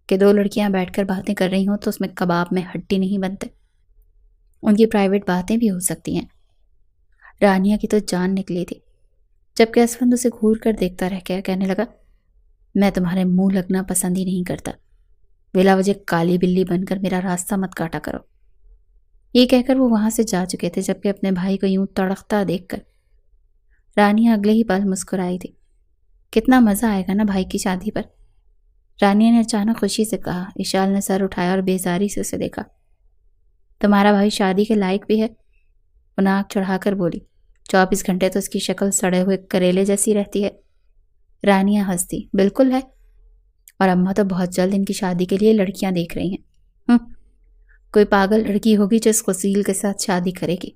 کہ 2 لڑکیاں بیٹھ کر باتیں کر رہی ہوں تو اس میں کباب میں ہڈی نہیں بنتے؟ ان کی پرائیویٹ باتیں بھی ہو سکتی ہیں۔ رانیہ کی تو جان نکلی تھی، جبکہ اسفند اسے گھور کر دیکھتا رہ گیا۔ کہنے لگا، میں تمہارے منہ لگنا پسند ہی نہیں کرتا، بلا وجہ کالی بلی بن کر میرا راستہ مت کاٹا کرو۔ یہ کہہ کر وہ وہاں سے جا چکے تھے، جبکہ اپنے بھائی کو یوں تڑکتا دیکھ کر رانیہ اگلے ہی پل مسکرائی تھی۔ کتنا مزہ آئے گا نا بھائی کی شادی پر؟ رانیہ نے اچانک خوشی سے کہا۔ اشال نے سر اٹھایا اور بیزاری سے اسے دیکھا۔ تمہارا بھائی شادی کے لائق بھی ہے؟ وہ ناک چڑھا کر بولی۔ 24 گھنٹے تو اس کی شکل سڑے ہوئے کریلے جیسی رہتی ہے۔ رانیہ ہنستی، بالکل ہے، اور اماں تو بہت جلد ان کی شادی کے لیے لڑکیاں دیکھ رہی ہیں۔ کوئی پاگل لڑکی ہوگی جو اس قصیل کے ساتھ شادی کرے گی۔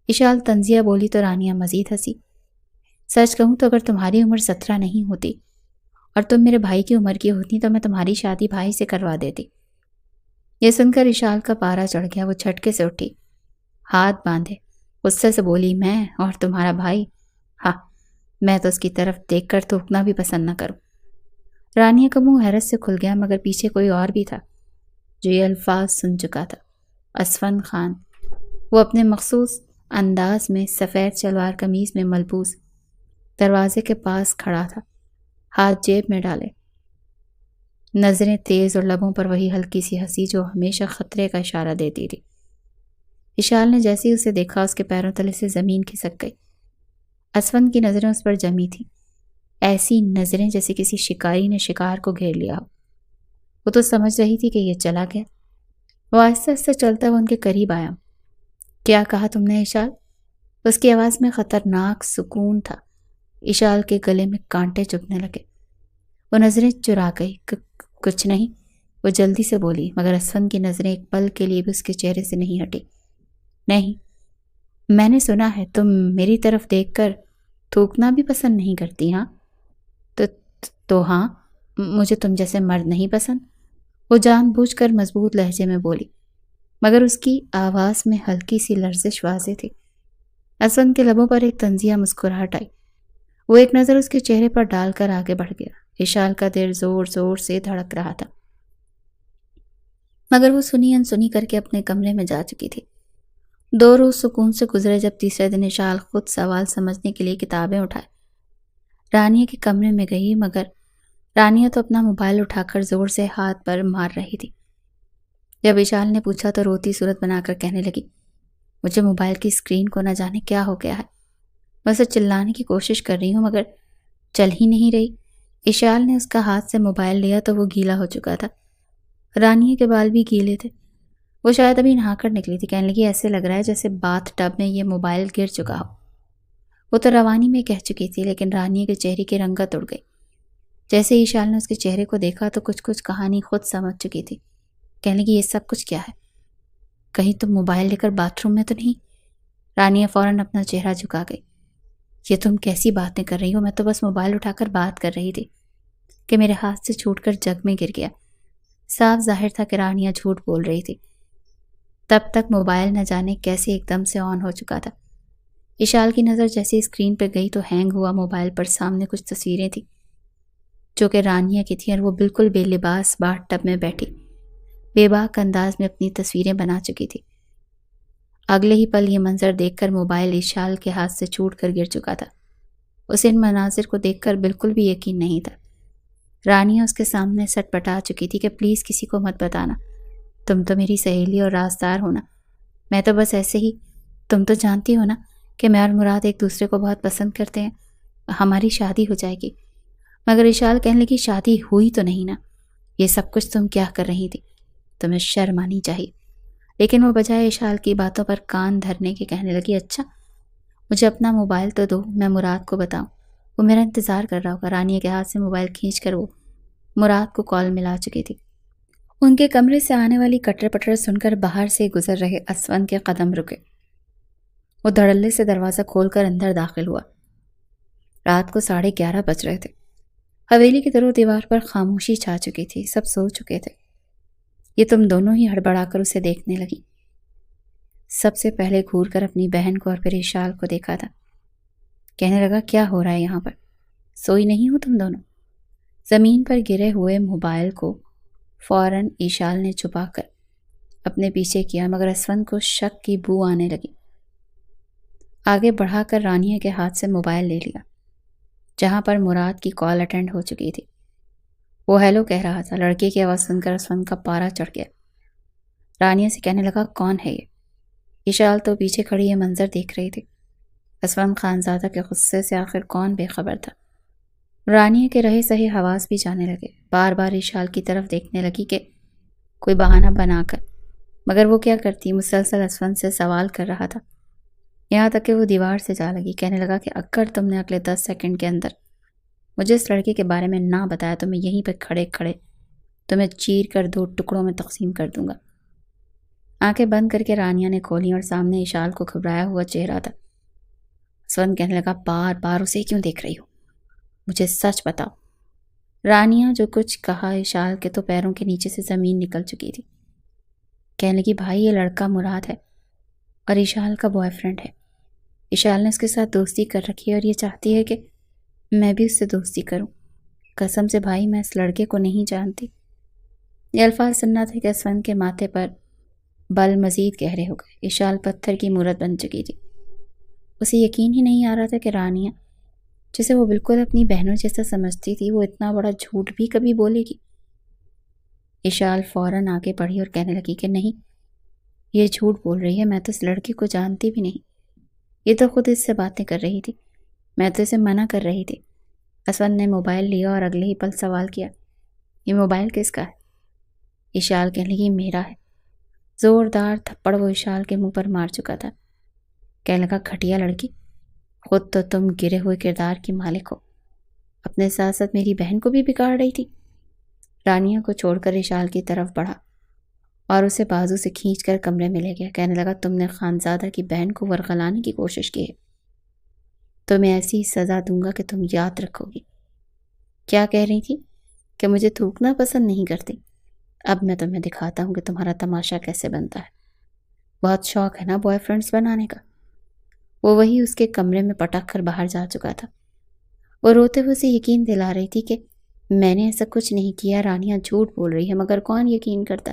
اشال طنزیہ بولی تو رانیہ مزید ہنسی۔ سچ کہوں تو اگر تمہاری عمر 17 نہیں ہوتی اور تم میرے بھائی کی عمر کی ہوتی تو میں تمہاری شادی بھائی سے کروا دیتی۔ یہ سن کر اشال کا پارا چڑھ گیا، وہ جھٹکے سے اٹھی، ہاتھ باندھے، غصے سے بولی، میں اور تمہارا بھائی؟ ہاں، میں تو اس کی طرف دیکھ کر تھوکنا بھی پسند نہ کروں۔ رانیہ کا منہ حیرت سے کھل گیا، مگر پیچھے کوئی اور بھی تھا جو یہ الفاظ سن چکا تھا، اسفند خان۔ وہ اپنے مخصوص انداز میں سفید شلوار قمیض میں ملبوس دروازے کے پاس کھڑا تھا، ہاتھ جیب میں ڈالے، نظریں تیز اور لبوں پر وہی ہلکی سی ہنسی جو ہمیشہ خطرے کا اشارہ دیتی تھی۔ اشال نے جیسے ہی اسے دیکھا اس کے پیروں تلے سے زمین کھسک گئی۔ اسفند کی نظریں اس پر جمی تھیں، ایسی نظریں جیسے کسی شکاری نے شکار کو گھیر لیا ہو۔ وہ تو سمجھ رہی تھی کہ یہ چلا گیا۔ وہ آہستہ آہستہ چلتا ہوا ان کے قریب آیا۔ کیا کہا تم نے اشال؟ اس کی آواز میں خطرناک سکون تھا۔ اشال کے گلے میں کانٹے چبھنے لگے۔ وہ نظریں چرا گئی۔ کچھ نہیں، وہ جلدی سے بولی، مگر اسفند کی نظریں ایک پل کے لیے بھی اس کے چہرے سے نہیں ہٹی۔ نہیں، میں نے سنا ہے تم میری طرف دیکھ کر تھوکنا بھی پسند نہیں کرتی۔ ہاں تو ہاں، مجھے تم جیسے مرد نہیں پسند، وہ جان بوجھ کر مضبوط لہجے میں بولی، مگر اس کی آواز میں ہلکی سی لرزش واضح تھی۔ اسفند کے لبوں پر ایک طنزیہ مسکراہٹ آئی۔ وہ ایک نظر اس کے چہرے پر ڈال کر آگے بڑھ گیا۔ اشال کا دل زور زور سے دھڑک رہا تھا، مگر وہ سنی انسنی کر کے اپنے کمرے میں جا چکی تھی۔ 2 روز سکون سے گزرے جب تیسرے دن اشال خود سوال سمجھنے کے لیے کتابیں اٹھائے رانیہ کے کمرے میں گئی، مگر رانیہ تو اپنا موبائل اٹھا کر زور سے ہاتھ پر مار رہی تھی۔ جب اشال نے پوچھا تو روتی صورت بنا کر کہنے لگی، مجھے موبائل کی اسکرین کو نہ جانے کیا ہو گیا ہے، میں اسے چلانے کی کوشش کر رہی ہوں مگر چل ہی نہیں رہی۔ اشال نے اس کا ہاتھ سے موبائل لیا تو وہ گیلا ہو چکا تھا۔ رانیہ کے بال بھی گیلے تھے۔ وہ شاید ابھی نہا کر نکلی تھی۔ کہنے لگی، ایسے لگ رہا ہے جیسے باتھ ٹب میں یہ موبائل گر چکا ہو۔ وہ تو روانی میں کہہ چکی تھی، لیکن رانیہ کے چہرے کی رنگت اڑ گئی۔ جیسے ہی اشال نے اس کے چہرے کو دیکھا تو کچھ کہانی خود سمجھ چکی تھی۔ کہنے لگی، یہ سب کچھ کیا ہے؟ کہیں تم موبائل لے کر باتھ روم میں تو نہیں؟ رانیہ فوراً اپنا چہرہ جھکا گئی۔ یہ تم کیسی باتیں کر رہی ہو؟ میں تو بس موبائل اٹھا کر بات کر رہی تھی کہ میرے ہاتھ سے چھوٹ کر جگ میں گر گیا۔ صاف ظاہر تھا کہ رانیہ جھوٹ بول رہی تھی۔ تب تک موبائل نہ جانے کیسے ایک دم سے آن ہو چکا تھا۔ اشال کی نظر جیسے اسکرین پہ گئی تو ہینگ ہوا موبائل پر سامنے کچھ تصویریں تھیں جو کہ رانیہ کی تھیں، اور وہ بالکل بے لباس باتھ ٹب میں بیٹھی بے باک انداز میں اپنی تصویریں بنا چکی تھی۔ اگلے ہی پل یہ منظر دیکھ کر موبائل اشال کے ہاتھ سے چھوٹ کر گر چکا تھا۔ اسے ان مناظر کو دیکھ کر بالکل بھی یقین نہیں تھا۔ رانیہ اس کے سامنے سٹ پٹا چکی تھی کہ پلیز کسی کو مت بتانا، تم تو میری سہیلی اور رازدار ہونا، میں تو بس ایسے ہی، تم تو جانتی ہو نا کہ میں اور مراد ایک دوسرے کو بہت پسند کرتے ہیں، ہماری شادی ہو جائے گی۔ مگر اشال کہنے لگی، شادی ہوئی تو نہیں نا، یہ سب کچھ تم کیا کر رہی تھی، تمہیں شرم آنی چاہیے۔ لیکن وہ بجائے اشال کی باتوں پر کان دھرنے کے کہنے لگی، اچھا مجھے اپنا موبائل تو دو، میں مراد کو بتاؤں، وہ میرا انتظار کر رہا ہوگا۔ رانیہ کے ہاتھ سے موبائل کھینچ کر وہ مراد کو کال ملا چکی تھی۔ ان کے کمرے سے آنے والی کٹر پٹر سن کر باہر سے گزر رہے اسفند کے قدم رکے۔ وہ دھڑلے سے دروازہ کھول کر اندر داخل ہوا۔ رات کو 11:30 بج رہے تھے۔ حویلی کی در و دیوار پر خاموشی چھا چکی تھی، سب سو چکے تھے۔ یہ تم دونوں ہی ہڑبڑا کر اسے دیکھنے لگی۔ سب سے پہلے گھور کر اپنی بہن کو اور پھر اشال کو دیکھا تھا۔ کہنے لگا، کیا ہو رہا ہے یہاں پر؟ سوئی نہیں ہو تم دونوں؟ زمین پر گرے ہوئے موبائل کو فوراً اشال نے چھپا کر اپنے پیچھے کیا، مگر اسفند کو شک کی بو آنے لگی۔ آگے بڑھا کر رانیہ کے ہاتھ سے موبائل لے لیا جہاں پر مراد کی کال اٹینڈ ہو چکی تھی۔ وہ ہیلو کہہ رہا تھا۔ لڑکے کی آواز سن کر اسفند کا پارا چڑھ گیا۔ رانیہ سے کہنے لگا، کون ہے یہ؟ اشال تو پیچھے کھڑی یہ منظر دیکھ رہی تھی۔ اسفند خانزادہ کے غصے سے آخر کون بے خبر تھا۔ رانیہ کے رہے سہے حواس بھی جانے لگے۔ بار بار اشال کی طرف دیکھنے لگی کہ کوئی بہانہ بنا کر، مگر وہ کیا کرتی، مسلسل اسفند سے سوال کر رہا تھا، یہاں تک کہ وہ دیوار سے جا لگی۔ کہنے لگا کہ اگر تم نے اگلے 10 سیکنڈ کے اندر مجھے اس لڑکے کے بارے میں نہ بتایا تو میں یہیں پہ کھڑے کھڑے تمہیں چیر کر 2 ٹکڑوں میں تقسیم کر دوں گا۔ آنکھیں بند کر کے رانیہ نے کھولیں اور سامنے اشال کو گھبرایا ہوا چہرہ تھا۔ اسفند کہنے لگا، بار بار اسے کیوں دیکھ رہی ہو؟ مجھے سچ بتاؤ۔ رانیہ جو کچھ کہا، اشال کے تو پیروں کے نیچے سے زمین نکل چکی تھی۔ کہنے لگی، بھائی یہ لڑکا مراد ہے اور اشال کا بوائے فرینڈ ہے۔ اشال نے اس کے ساتھ دوستی کر رکھی ہے اور یہ چاہتی ہے کہ میں بھی اس سے دوستی کروں۔ قسم سے بھائی میں اس لڑکے کو نہیں جانتی۔ یہ الفاظ سننا تھے کہ اسفند کے ماتھے پر بل مزید گہرے ہو گئے۔ اشال پتھر کی مورت بن چکی تھی۔ اسے یقین ہی نہیں آ رہا تھا کہ رانیہ، جسے وہ بالکل اپنی بہنوں جیسا سمجھتی تھی، وہ اتنا بڑا جھوٹ بھی کبھی بولے گی۔ اشال فوراً آگے بڑھی اور کہنے لگی کہ نہیں، یہ جھوٹ بول رہی ہے، میں تو اس لڑکی کو جانتی بھی نہیں، یہ تو خود اس سے باتیں کر رہی تھی، میں تو اسے منع کر رہی تھی۔ اسود نے موبائل لیا اور اگلے ہی پل سوال کیا، یہ موبائل کس کا ہے؟ اشال کہنے لگی میرا ہے۔ زوردار تھپڑ وہ اشال کے منہ پر مار چکا تھا۔ کہنے لگا گھٹیا لڑکی، خود تو تم گرے ہوئے کردار کی مالک ہو، اپنے ساتھ ساتھ میری بہن کو بھی بگاڑ رہی تھی۔ رانیہ کو چھوڑ کر اشال کی طرف بڑھا اور اسے بازو سے کھینچ کر کمرے میں لے گیا۔ کہنے لگا تم نے خانزادہ کی بہن کو ورغلانے کی کوشش کی ہے، تمہیں ایسی سزا دوں گا کہ تم یاد رکھو گی۔ کیا کہہ رہی تھی؟ کہ مجھے تھوکنا پسند نہیں کرتی؟ اب میں تمہیں دکھاتا ہوں کہ تمہارا تماشا کیسے بنتا ہے۔ بہت شوق ہے نا بوائے فرینڈز بنانے کا؟ وہ وہی اس کے کمرے میں پٹک کر باہر جا چکا تھا۔ وہ روتے ہوئے اسے یقین دلا رہی تھی کہ میں نے ایسا کچھ نہیں کیا، رانیہ جھوٹ بول رہی ہے، مگر کون یقین کرتا؟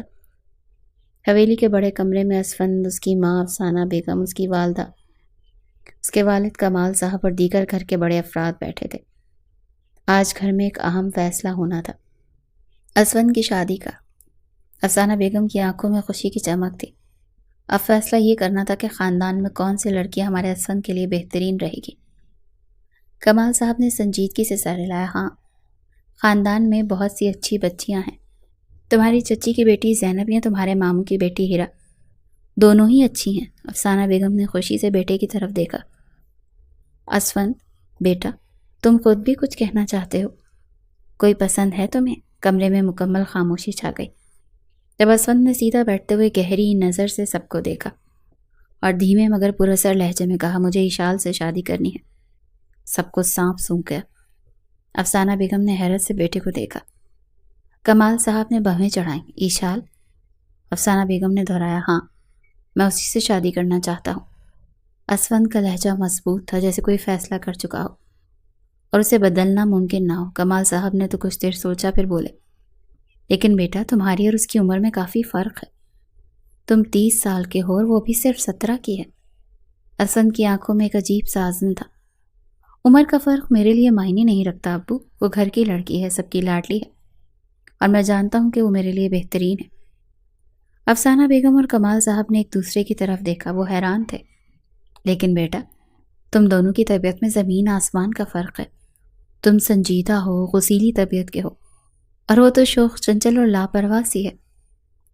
حویلی کے بڑے کمرے میں اسفند، اس کی ماں افسانہ بیگم، اس کی والدہ، اس کے والد کمال صاحب اور دیگر گھر کے بڑے افراد بیٹھے تھے۔ آج گھر میں ایک اہم فیصلہ ہونا تھا، اسفند کی شادی کا۔ افسانہ بیگم کی آنکھوں میں خوشی کی چمک تھی۔ اب فیصلہ یہ کرنا تھا کہ خاندان میں کون سی لڑکیاں ہمارے اسفند کے لیے بہترین رہے گی۔ کمال صاحب نے سنجیدگی سے سر ہلایا۔ ہاں، خاندان میں بہت سی اچھی بچیاں ہیں، تمہاری چچی کی بیٹی زینب یا تمہارے ماموں کی بیٹی ہیرا، دونوں ہی اچھی ہیں۔ افسانہ بیگم نے خوشی سے بیٹے کی طرف دیکھا۔ اسفند بیٹا، تم خود بھی کچھ کہنا چاہتے ہو؟ کوئی پسند ہے تمہیں؟ کمرے میں مکمل خاموشی چھا گئی۔ جب اسفند نے سیدھا بیٹھتے ہوئے گہری نظر سے سب کو دیکھا اور دھیمے مگر پراثر لہجے میں کہا، مجھے اشال سے شادی کرنی ہے، سب کو سانپ سونکھ گیا۔ افسانہ بیگم نے حیرت سے بیٹے کو دیکھا۔ کمال صاحب نے بہیں چڑھائیں۔ اشال؟ افسانہ بیگم نے دہرایا، ہاں، میں اسی سے شادی کرنا چاہتا ہوں۔ اسفند کا لہجہ مضبوط تھا، جیسے کوئی فیصلہ کر چکا ہو اور اسے بدلنا ممکن نہ ہو۔ کمال صاحب نے تو کچھ دیر سوچا، پھر بولے، لیکن بیٹا تمہاری اور اس کی عمر میں کافی فرق ہے، تم 30 سال کے ہو اور وہ بھی صرف 17 کی ہے۔ اسفند کی آنکھوں میں ایک عجیب سا عزم تھا۔ عمر کا فرق میرے لیے معنی نہیں رکھتا ابو، وہ گھر کی لڑکی ہے، سب کی لاڈلی ہے، اور میں جانتا ہوں کہ وہ میرے لیے بہترین ہے۔ افسانہ بیگم اور کمال صاحب نے ایک دوسرے کی طرف دیکھا، وہ حیران تھے۔ لیکن بیٹا تم دونوں کی طبیعت میں زمین آسمان کا فرق ہے، تم سنجیدہ ہو، غسیلی طبیعت کے ہو، اور وہ تو شوخ چنچل اور لاپرواہ سی ہے۔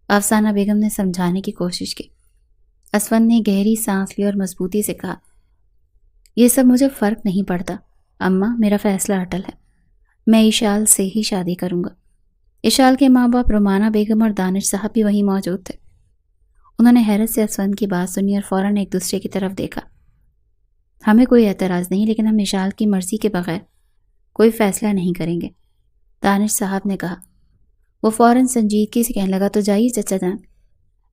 افسانہ بیگم نے سمجھانے کی کوشش کی۔ اسفند نے گہری سانس لی اور مضبوطی سے کہا، یہ سب مجھے فرق نہیں پڑتا اماں، میرا فیصلہ اٹل ہے، میں اشال سے ہی شادی کروں گا۔ اشال کے ماں باپ رومانہ بیگم اور دانش صاحب بھی وہیں موجود تھے۔ انہوں نے حیرت سے اسفند کی بات سنی اور فوراً ایک دوسرے کی طرف دیکھا۔ ہمیں کوئی اعتراض نہیں، لیکن ہم اشال کی مرضی کے بغیر کوئی فیصلہ نہیں کریں گے، دانش صاحب نے کہا۔ وہ فوراً سنجیدگی سے کہنے لگا، تو جائیے چچا جان،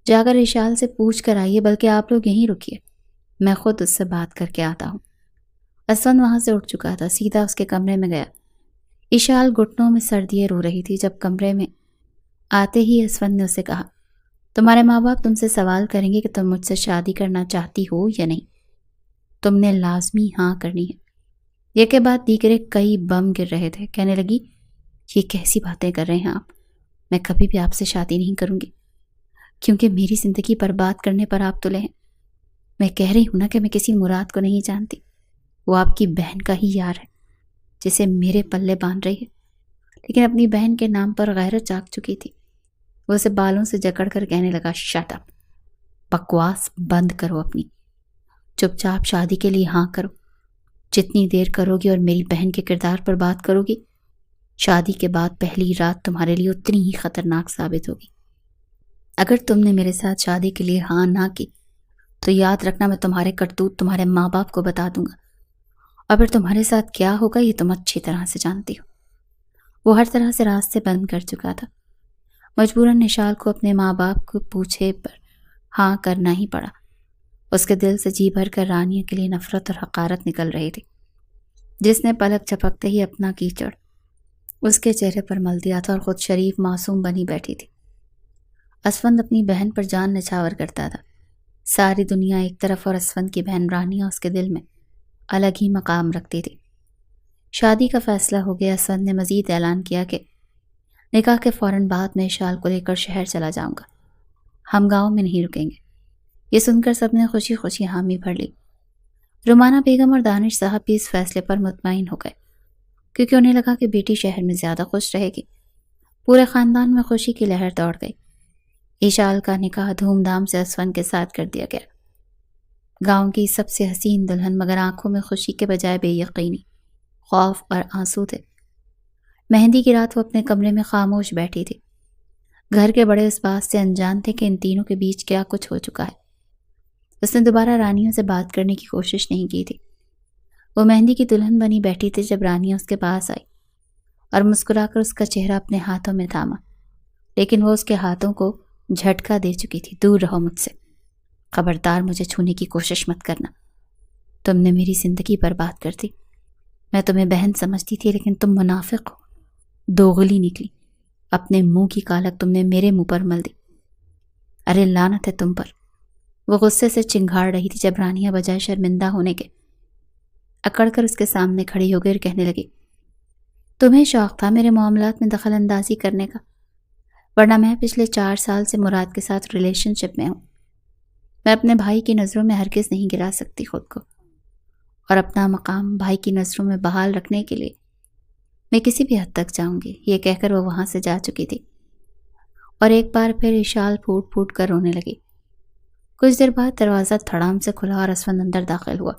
جا کر اشال سے پوچھ کر آئیے، بلکہ آپ لوگ یہیں رکیے، میں خود اس سے بات کر کے آتا ہوں۔ اسفند وہاں سے اٹھ چکا تھا، سیدھا اس کے کمرے میں گیا۔ اشال گھٹنوں میں سر دیے رو رہی تھی۔ جب کمرے میں آتے ہی اسفند نے اسے کہا، تمہارے ماں باپ تم سے سوال کریں گے کہ تم مجھ سے شادی کرنا چاہتی ہو یا نہیں، تم نے لازمی ہاں کرنی ہے۔ یہ کے بعد دیگرے کئی بم گر رہے تھے۔ کہنے لگی، یہ کیسی باتیں کر رہے ہیں آپ، میں کبھی بھی آپ سے شادی نہیں کروں گی، کیونکہ میری زندگی برباد کرنے پر آپ تلے ہیں۔ میں کہہ رہی ہوں نا کہ میں کسی مراد کو نہیں جانتی، وہ آپ کی بہن کا ہی یار ہے جسے میرے پلے باندھ رہی ہے، لیکن اپنی بہن کے نام پر غیرت جاگ چکی تھی۔ وہ اسے بالوں سے جکڑ کر کہنے لگا، شٹ اپ، بکواس بند کرو اپنی، چپ چاپ شادی کے لیے ہاں کرو۔ جتنی دیر کرو گی اور میری بہن کے کردار پر بات کرو گی، شادی کے بعد پہلی رات تمہارے لیے اتنی ہی خطرناک ثابت ہوگی۔ اگر تم نے میرے ساتھ شادی کے لیے ہاں نہ کی تو یاد رکھنا، میں تمہارے کرتوت تمہارے ماں باپ کو بتا دوں گا، اور پھر تمہارے ساتھ کیا ہوگا یہ تم اچھی طرح سے جانتی ہو۔ وہ ہر طرح سے راستے بند کر چکا تھا۔ مجبوراً اشال کو اپنے ماں باپ کو پوچھے پر ہاں کرنا ہی پڑا۔ اس کے دل سے جی بھر کر رانیہ کے لیے نفرت اور حقارت نکل رہی تھی، جس نے پلک جھپکتے ہی اپنا کیچڑ اس کے چہرے پر مل دیا تھا اور خود شریف معصوم بنی بیٹھی تھی۔ اسفند اپنی بہن پر جان نچھاور کرتا تھا، ساری دنیا ایک طرف اور اسفند کی بہن رانیہ اس کے دل میں الگ ہی مقام رکھتی تھی۔ شادی کا فیصلہ ہو گیا۔ اسفند نے مزید اعلان کیا کہ نکاح کے فوراً بعد میں اشال کو لے کر شہر چلا جاؤں گا، ہم گاؤں میں نہیں رکیں گے۔ یہ سن کر سب نے خوشی خوشی حامی بھر لی۔ رومانہ بیگم اور دانش صاحب بھی اس فیصلے پر مطمئن ہو گئے، کیونکہ انہیں لگا کہ بیٹی شہر میں زیادہ خوش رہے گی۔ پورے خاندان میں خوشی کی لہر دوڑ گئی۔ ایشال کا نکاح دھوم دھام سے اسفند کے ساتھ کر دیا گیا۔ گاؤں کی سب سے حسین دلہن، مگر آنکھوں میں خوشی کے بجائے بے یقینی، خوف اور آنسو تھے۔ مہندی کی رات وہ اپنے کمرے میں خاموش بیٹھی تھی۔ گھر کے بڑے اس بات سے انجان تھے کہ ان تینوں کے بیچ کیا کچھ ہو چکا ہے۔ اس نے دوبارہ رانیوں سے بات کرنے کی کوشش نہیں کی تھی۔ وہ مہندی کی دلہن بنی بیٹھی تھی جب رانیہ اس کے پاس آئی اور مسکرا کر اس کا چہرہ اپنے ہاتھوں میں تھاما، لیکن وہ اس کے ہاتھوں کو جھٹکا دے چکی تھی۔ دور رہو مجھ سے، خبردار مجھے چھونے کی کوشش مت کرنا۔ تم نے میری زندگی برباد کر دی۔ میں تمہیں بہن سمجھتی تھی، لیکن تم منافق ہو، دوغلی نکلی۔ اپنے منہ کی کالک تم نے میرے منہ پر مل دی۔ ارے لعنت ہے تم پر۔ وہ غصے سے چنگھاڑ رہی تھی جب رانیہ بجائے شرمندہ ہونے کے اکڑ کر اس کے سامنے کھڑی ہو گئی اور کہنے لگی، تمہیں شوق تھا میرے معاملات میں دخل اندازی کرنے کا، ورنہ میں پچھلے 4 سال سے مراد کے ساتھ ریلیشن شپ میں ہوں۔ میں اپنے بھائی کی نظروں میں ہرگز نہیں گرا سکتی خود کو، اور اپنا مقام بھائی کی نظروں میں بحال رکھنے کے لیے میں کسی بھی حد تک جاؤں گی۔ یہ کہہ کر وہ وہاں سے جا چکی تھی اور ایک بار پھر ایشال پھوٹ پھوٹ کر رونے لگی۔ کچھ دیر بعد دروازہ دھڑام سے کھلا اور اسفند اندر داخل ہوا۔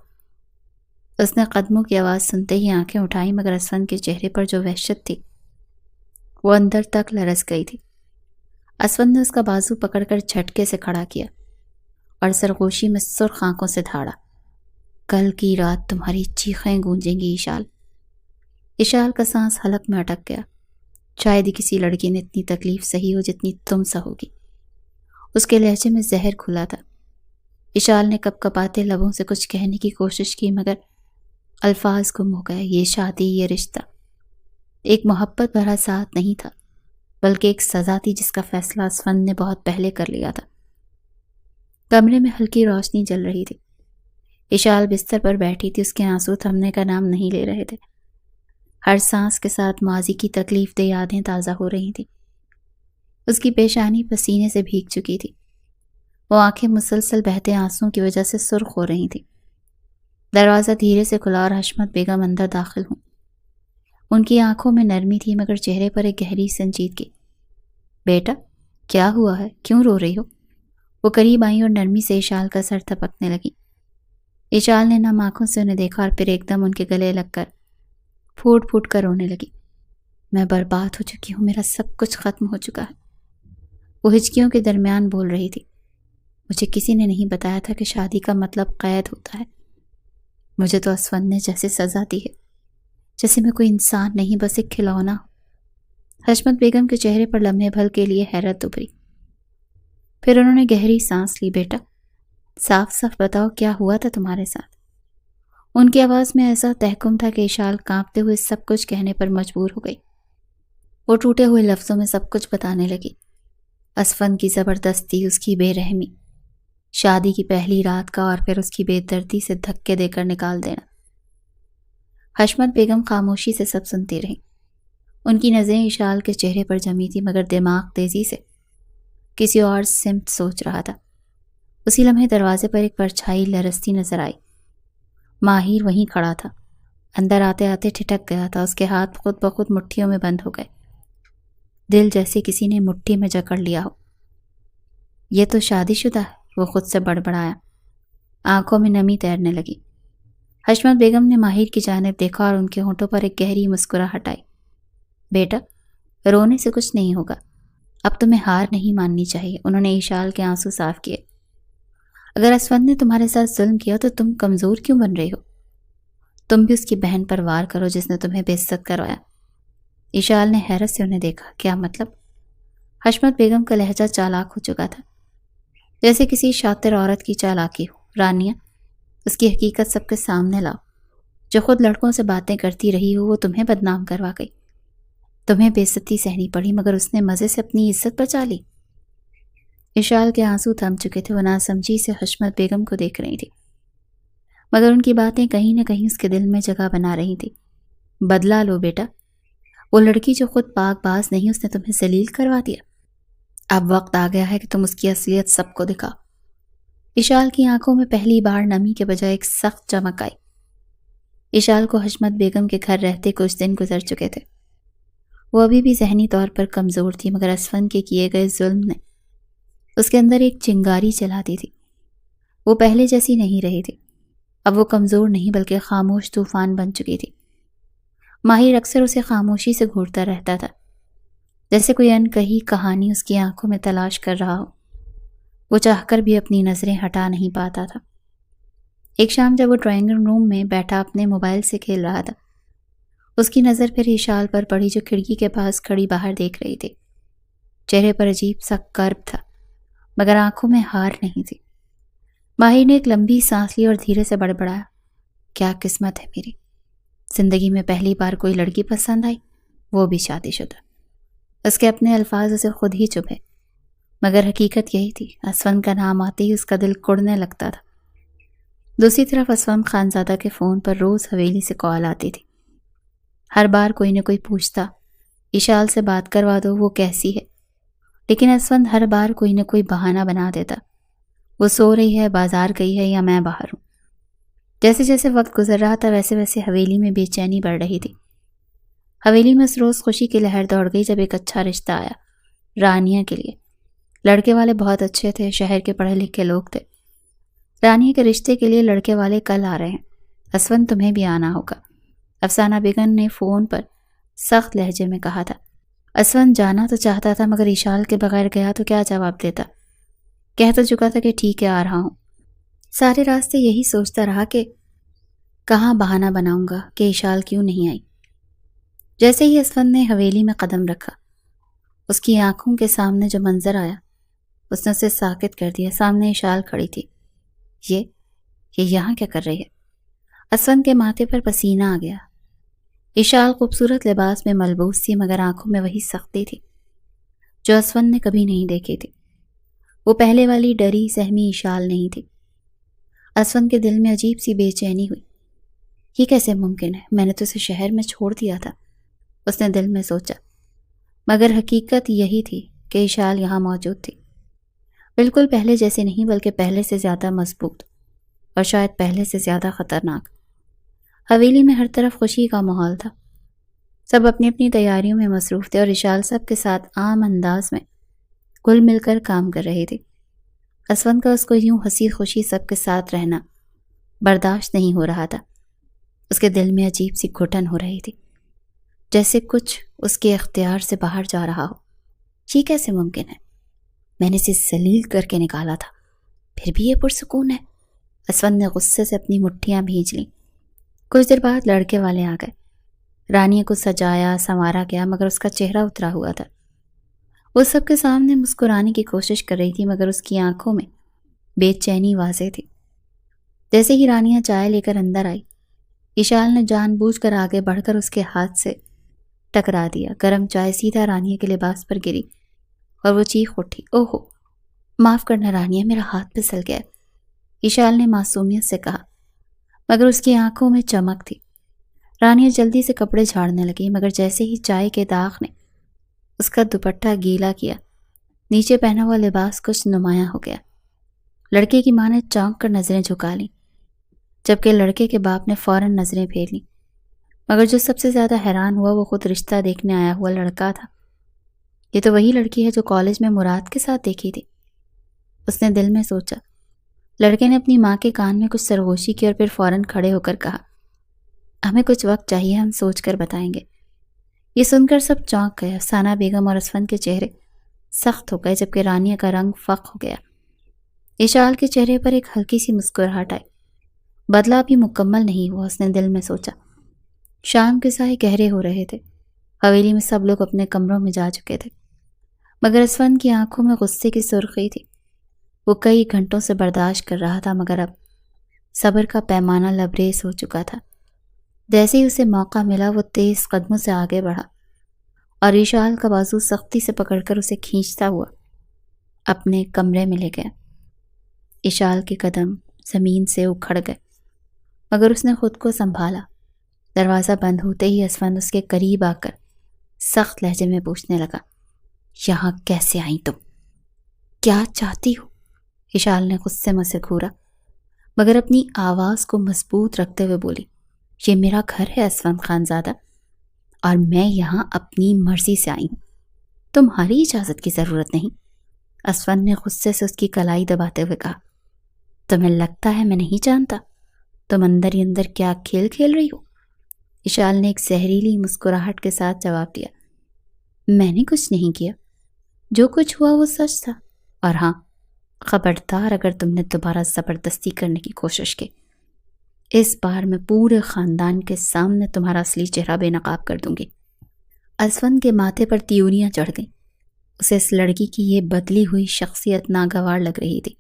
اس نے قدموں کی آواز سنتے ہی آنکھیں اٹھائیں، مگر اسفند کے چہرے پر جو وحشت تھی وہ اندر تک لرز گئی تھی۔ اسفند نے اس کا بازو پکڑ کر جھٹکے سے کھڑا کیا اور سرگوشی میں سرخ آنکھوں سے دھاڑا، کل کی رات تمہاری چیخیں گونجیں گی ایشال۔ ایشال کا سانس حلق میں اٹک گیا۔ شاید ہی کسی لڑکی نے اتنی تکلیف سہی ہو جتنی تم سہو گی۔ اس کے لہجے میں زہر کھلا تھا۔ ایشال نے کپ کپاتے لبوں سے کچھ کہنے کی کوشش کی، مگر الفاظ گم ہو گئے۔ یہ شادی، یہ رشتہ ایک محبت بھرا ساتھ نہیں تھا، بلکہ ایک سزا تھی جس کا فیصلہ اسفند نے بہت پہلے کر لیا تھا۔ کمرے میں ہلکی روشنی جل رہی تھی۔ ایشال بستر پر بیٹھی تھی، اس کے آنسو تھمنے کا نام نہیں لے رہے تھے۔ ہر سانس کے ساتھ ماضی کی تکلیف دہ یادیں تازہ ہو رہی تھیں۔ اس کی پیشانی پسینے سے بھیگ چکی تھی۔ وہ آنکھیں مسلسل بہتے آنسوں کی وجہ سے سرخ ہو رہی تھیں۔ دروازہ دھیرے سے کھلا اور حشمت بیگم اندر داخل ہوں۔ ان کی آنکھوں میں نرمی تھی، مگر چہرے پر ایک گہری سنجیدگی۔ بیٹا، کیا ہوا ہے؟ کیوں رو رہی ہو؟ وہ قریب آئی اور نرمی سے ایشال کا سر تھپکنے لگی۔ ایشال نے نم آنکھوں سے انہیں دیکھا اور پھر ایک دم ان کے گلے لگ کر پھوٹ پھوٹ کر رونے لگی۔ میں برباد ہو چکی ہوں، میرا سب کچھ ختم ہو چکا ہے۔ وہ ہچکیوں کے درمیان بول رہی تھی، مجھے کسی نے نہیں بتایا تھا کہ شادی کا مطلب قید ہوتا ہے۔ مجھے تو اسفند نے جیسے سزا دی ہے، جیسے میں کوئی انسان نہیں، بس ایک کھلونا۔ حشمت بیگم کے چہرے پر لمحے بھر کے لیے حیرت ابھری، پھر انہوں نے گہری سانس لی۔ بیٹا، صاف صاف بتاؤ کیا ہوا تھا تمہارے ساتھ؟ ان کی آواز میں ایسا تحکم تھا کہ ایشال کانپتے ہوئے سب کچھ کہنے پر مجبور ہو گئی۔ وہ ٹوٹے ہوئے لفظوں میں سب کچھ بتانے لگی۔ اسفند کی زبردستی، اس کی بے رحمی، شادی کی پہلی رات کا، اور پھر اس کی بے دردی سے دھکے دے کر نکال دینا۔ حشمت بیگم خاموشی سے سب سنتی رہی۔ ان کی نظریں ایشال کے چہرے پر جمی تھی، مگر دماغ تیزی سے کسی اور سمت سوچ رہا تھا۔ اسی لمحے دروازے پر ایک پرچھائی لرزتی نظر آئی۔ ماہر وہیں کھڑا تھا، اندر آتے آتے ٹھٹک گیا تھا۔ اس کے ہاتھ خود بخود مٹھیوں میں بند ہو گئے، دل جیسے کسی نے مٹھی میں جکڑ لیا ہو۔ یہ تو شادی شدہ ہے، وہ خود سے بڑبڑایا۔ آنکھوں میں نمی تیرنے لگی۔ حشمت بیگم نے ماہر کی جانب دیکھا اور ان کے ہونٹوں پر ایک گہری مسکراہٹ آئی۔ بیٹا، رونے سے کچھ نہیں ہوگا، اب تمہیں ہار نہیں ماننی چاہیے۔ انہوں نے ایشال کے آنسو صاف کیے۔ اگر اسفند نے تمہارے ساتھ ظلم کیا تو تم کمزور کیوں بن رہی ہو؟ تم بھی اس کی بہن پر وار کرو جس نے تمہیں بے عزت کروایا۔ ایشال نے حیرت سے انہیں دیکھا۔ کیا مطلب؟ حشمت بیگم کا لہجہ چالاک ہو چکا تھا، جیسے کسی شاطر عورت کی چالاکی ہو۔ رانیہ، اس کی حقیقت سب کے سامنے لاؤ۔ جو خود لڑکوں سے باتیں کرتی رہی ہو وہ تمہیں بدنام کروا گئی، تمہیں بے عزتی سہنی پڑی، مگر اس نے مزے سے اپنی عزت بچا لی۔ ایشال کے آنسو تھم چکے تھے۔ وہ ناسمجھی سے حشمت بیگم کو دیکھ رہی تھی، مگر ان کی باتیں کہیں نہ کہیں اس کے دل میں جگہ بنا رہی تھی۔ بدلا لو بیٹا، وہ لڑکی جو خود پاک باز نہیں، اس نے تمہیں ذلیل کروا دیا۔ اب وقت آ گیا ہے کہ تم اس کی اصلیت سب کو دکھاؤ۔ اشال کی آنکھوں میں پہلی بار نمی کے بجائے ایک سخت چمک آئی۔ اشال کو حشمت بیگم کے گھر رہتے کچھ دن گزر چکے تھے۔ وہ ابھی بھی ذہنی طور پر کمزور تھی، مگر اسفند کے کیے گئے ظلم نے اس کے اندر ایک چنگاری جلا دی تھی۔ وہ پہلے جیسی نہیں رہی تھی۔ اب وہ کمزور نہیں بلکہ خاموش طوفان بن چکی تھی۔ ماہر اکثر اسے خاموشی سے گھورتا رہتا تھا، جیسے کوئی انکہی کہانی اس کی آنکھوں میں تلاش کر رہا ہو۔ وہ چاہ کر بھی اپنی نظریں ہٹا نہیں پاتا تھا۔ ایک شام جب وہ ڈرائنگ روم میں بیٹھا اپنے موبائل سے کھیل رہا تھا، اس کی نظر پھر اشال پر پڑی جو کھڑکی کے پاس کھڑی باہر دیکھ رہی تھی۔ چہرے پر عجیب سا کرب تھا، مگر آنکھوں میں ہار نہیں تھی۔ ماہر نے ایک لمبی سانس لی اور دھیرے سے بڑبڑایا، کیا قسمت ہے میری، زندگی میں پہلی بار کوئی لڑکی پسند آئی، وہ بھی شادی شدہ۔ اس کے اپنے الفاظ اسے خود ہی چبھے، مگر حقیقت یہی تھی۔ اسفند کا نام آتے ہی اس کا دل کڑنے لگتا تھا۔ دوسری طرف اسفند خانزادہ کے فون پر روز حویلی سے کال آتی تھی۔ ہر بار کوئی نہ کوئی پوچھتا، اشال سے بات کروا دو، وہ کیسی ہے؟ لیکن اسفند ہر بار کوئی نہ کوئی بہانہ بنا دیتا، وہ سو رہی ہے، بازار گئی ہے، یا میں باہر ہوں۔ جیسے جیسے وقت گزر رہا تھا ویسے ویسے حویلی میں بے چینی بڑھ رہی تھی۔ حویلی میں اس روز خوشی کی لہر دوڑ گئی جب ایک اچھا رشتہ آیا رانیہ کے لیے۔ لڑکے والے بہت اچھے تھے، شہر کے پڑھے لکھے لوگ تھے۔ رانیہ کے رشتے کے لیے لڑکے والے کل آ رہے ہیں، اسفند تمہیں بھی آنا ہوگا، افسانہ بیگم نے فون پر سخت لہجے میں کہا تھا۔ اسفند جانا تو چاہتا تھا، مگر اشال کے بغیر گیا تو کیا جواب دیتا۔ کہہ تو چکا تھا کہ ٹھیک ہے آ رہا ہوں۔ سارے راستے یہی سوچتا رہا کہ کہاں بہانہ بناؤں گا کہ اشال کیوں نہیں آئی۔ جیسے ہی اسفند نے حویلی میں قدم رکھا، اس کی آنکھوں کے سامنے جو منظر آیا اس نے اسے ساکت کر دیا۔ سامنے اشال کھڑی تھی۔ یہ یہاں کیا کر رہی ہے؟ اسفند کے ماتھے پر پسینہ آ گیا۔ اشال خوبصورت لباس میں ملبوس تھی، مگر آنکھوں میں وہی سختی تھی جو اسفند نے کبھی نہیں دیکھی تھی۔ وہ پہلے والی ڈری سہمی اشال نہیں تھی۔ اسفند کے دل میں عجیب سی بے چینی ہوئی۔ یہ کیسے ممکن ہے؟ میں نے تو اسے شہر میں چھوڑ دیا تھا، اس نے دل میں سوچا۔ مگر حقیقت یہی تھی کہ اشال یہاں موجود تھی، بالکل پہلے جیسے نہیں بلکہ پہلے سے زیادہ مضبوط، اور شاید پہلے سے زیادہ خطرناک۔ حویلی میں ہر طرف خوشی کا ماحول تھا، سب اپنی اپنی تیاریوں میں مصروف تھے، اور اشال سب کے ساتھ عام انداز میں گل مل کر کام کر رہی تھی۔ اسفند کا اس کو یوں ہنسی خوشی سب کے ساتھ رہنا برداشت نہیں ہو رہا تھا۔ اس کے دل میں عجیب سی گھٹن ہو رہی تھی، جیسے کچھ اس کے اختیار سے باہر جا رہا ہو۔ یہ کیسے ممکن ہے؟ میں نے اسے ذلیل کر کے نکالا تھا، پھر بھی یہ پرسکون ہے۔ اسفند نے غصے سے اپنی مٹھیاں بھینچ لیں۔ کچھ دیر بعد لڑکے والے آ گئے۔ رانیہ کو سجایا سنوارا گیا، مگر اس کا چہرہ اترا ہوا تھا۔ وہ سب کے سامنے مسکرانے کی کوشش کر رہی تھی، مگر اس کی آنکھوں میں بے چینی واضح تھی۔ جیسے ہی رانیہ چائے لے کر اندر آئی، اشال نے جان بوجھ کر آگے بڑھ کر اس کے ہاتھ سے ٹکرا دیا۔ گرم چائے سیدھا رانیہ کے لباس پر گری اور وہ چیخ اٹھی، اوہو معاف کرنا رانیہ، میرا ہاتھ پھسل گیا، اشال نے معصومیت سے کہا، مگر اس کی آنکھوں میں چمک تھی۔ رانیہ جلدی سے کپڑے جھاڑنے لگی، مگر جیسے ہی چائے کے داغ نے اس کا دوپٹہ گیلا کیا، نیچے پہنا ہوا لباس کچھ نمایاں ہو گیا۔ لڑکے کی ماں نے چونک کر نظریں جھکا لیں، جبکہ لڑکے کے باپ نے فوراً نظریں پھیر لیں، مگر جو سب سے زیادہ حیران ہوا وہ خود رشتہ دیکھنے آیا ہوا لڑکا تھا۔ یہ تو وہی لڑکی ہے جو کالج میں مراد کے ساتھ دیکھی تھی، اس نے دل میں سوچا۔ لڑکے نے اپنی ماں کے کان میں کچھ سرگوشی کی اور پھر فوراً کھڑے ہو کر کہا، ہمیں کچھ وقت چاہیے، ہم سوچ کر بتائیں گے۔ یہ سن کر سب چونک گئے۔ افسانہ بیگم اور اسفند کے چہرے سخت ہو گئے، جبکہ رانیہ کا رنگ فق ہو گیا۔ اشال کے چہرے پر ایک ہلکی سی مسکراہٹ آئی۔ بدلہ ابھی مکمل نہیں ہوا، اس نے دل میں سوچا۔ شام کے سائے گہرے ہو رہے تھے، حویلی میں سب لوگ اپنے کمروں میں جا چکے تھے، مگر اسفند کی آنکھوں میں غصے کی سرخی تھی۔ وہ کئی گھنٹوں سے برداشت کر رہا تھا، مگر اب صبر کا پیمانہ لبریز ہو چکا تھا۔ جیسے ہی اسے موقع ملا وہ تیز قدموں سے آگے بڑھا اور اشال کا بازو سختی سے پکڑ کر اسے کھینچتا ہوا اپنے کمرے میں لے گیا۔ اشال کے قدم زمین سے اکھڑ گئے، مگر اس نے خود کو سنبھالا۔ دروازہ بند ہوتے ہی اسفند اس کے قریب آ کر سخت لہجے میں پوچھنے لگا، یہاں کیسے آئیں تم؟ کیا چاہتی ہو؟ اشال نے غصے میں سے گھورا مگر اپنی آواز کو مضبوط رکھتے ہوئے بولی، یہ میرا گھر ہے اسفند خانزادہ، اور میں یہاں اپنی مرضی سے آئی ہوں، تمہاری اجازت کی ضرورت نہیں۔ اسفند نے غصے سے اس کی کلائی دباتے ہوئے کہا، تمہیں لگتا ہے میں نہیں جانتا تم اندر ہی اندر کیا کھیل کھیل رہی ہو؟ اشال نے ایک زہریلی مسکراہٹ کے ساتھ جواب دیا، میں نے کچھ نہیں کیا، جو کچھ ہوا وہ سچ تھا، اور ہاں، خبردار اگر تم نے دوبارہ زبردستی کرنے کی کوشش کی، اس بار میں پورے خاندان کے سامنے تمہارا اصلی چہرہ بے نقاب کر دوں گی۔ اسفند کے ماتھے پر تیوریاں چڑھ گئیں، اسے اس لڑکی کی یہ بدلی ہوئی شخصیت ناگوار لگ رہی تھی۔